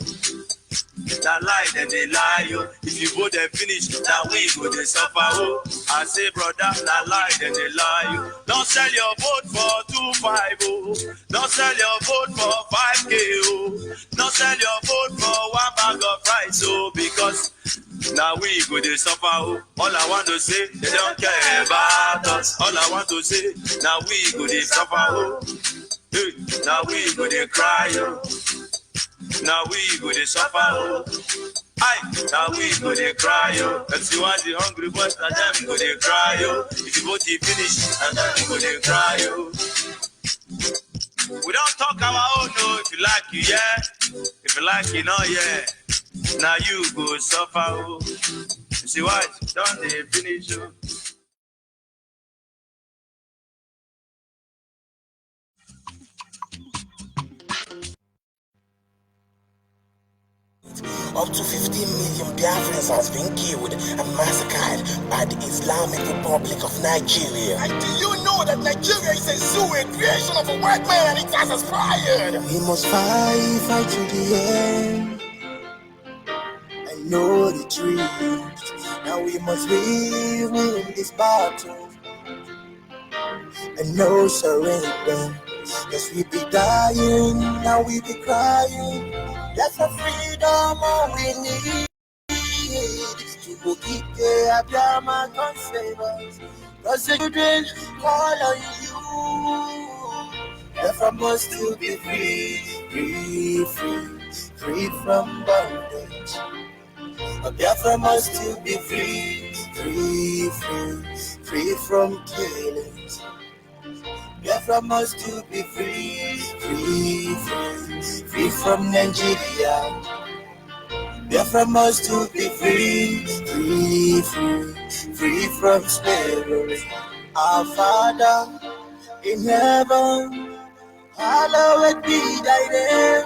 That lie, then they lie, yo. If you vote and finish, now we go to suffer, oh. I say, brother, that lie, then they lie, yo. Don't sell your vote for 2.5, oh. Don't sell your vote for 5K, oh. Don't sell your vote for 1 bag of rice, oh. Because now we go to suffer, oh. All I want to say, they don't care about us. All I want to say, now we go to suffer, oh. Hey, now we go to cry, oh. Now we go to suffer, oh. Aye, now we go to cry, oh. If you want the hungry boys, now them go to cry, oh. If you vote, you finish, and then go to cry, oh. We don't talk our own, no. If you like, you, yeah. If you like, you know, yeah. Now you go suffer, oh. You see what? Don't they finish, oh. Up to 15 million Biafrans has been killed and massacred by the Islamic Republic of Nigeria. And do you know that Nigeria is a zoo, a creation of a white man, and it has aspired? We must fight to the end and know the truth. Now we must win this battle and no surrender. Yes, we be dying, now we be crying. That's the freedom all we need. To go keep the Abiyama God save us. Cause the children call on you. Biafra must still be free from bondage. Biafra must still be free from killings. Biafra must still be free from Nigeria. Biafra must to be free, free, free, free from slavery. Our Father in heaven, hallowed be thy name.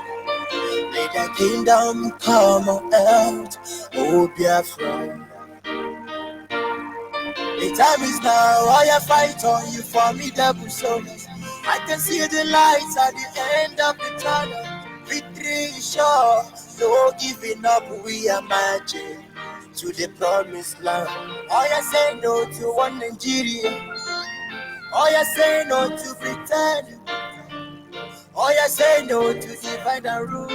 May thy kingdom come on earth, O Biafra. The time is now, I fight on you formidable soldiers. I can see the lights at the end of the tunnel. Victory is sure, no giving up, we are marching to the promised land. I say no to one Nigeria. I say no to pretend. I say no to divide and rule.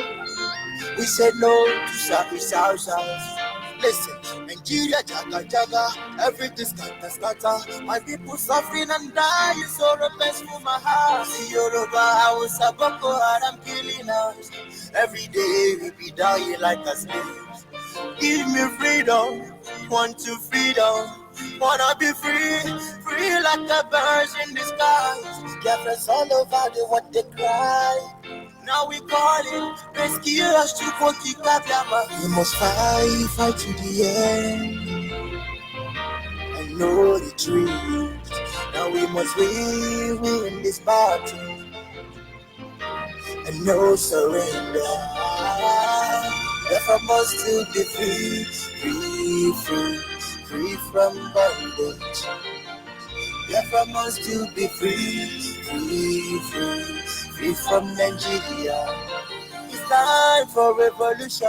We said no to sacrifice. Listen, Nigeria, jaga jaga, everything scatter scatter. My people suffering and dying, so remains for my heart. See Yoruba, Hausa, Boko Haram killing us. Every day we be dying like a slaves. Give me freedom, want to freedom. Wanna be free, free like the birds in the skies. Biafrans all over the world they cry. Now we call it rescue us to Kabiama. We must fight to the end. I know the truth. Now we must win this battle. And no surrender. Therefore must to be free, free, free, free from bondage. Therefore must to be free, free, free, free from Nigeria. It's time for revolution,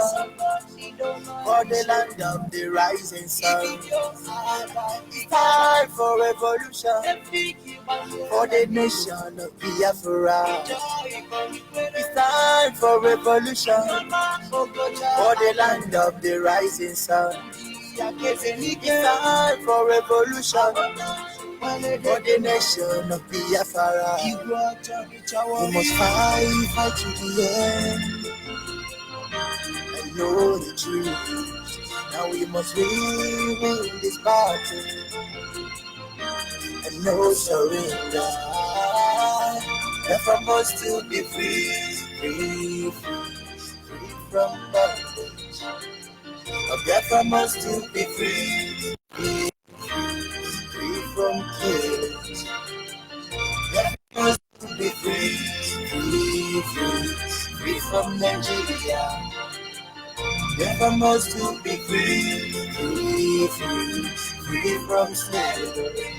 for the land of the rising sun. It's time for revolution, for the nation of Biafra. It's time for revolution, for the land of the rising sun. It's time for revolution, for the nation of Biafra. We must fight to the end. And know the truth. Now we must win this battle. And no surrender. Therefore must to be free, free, free, free from bondage. Therefore must to be free, free, free, free from killings. Therefore must to be free, free, free, free from Nigeria. Therefore must to be free, free, free, free from slavery.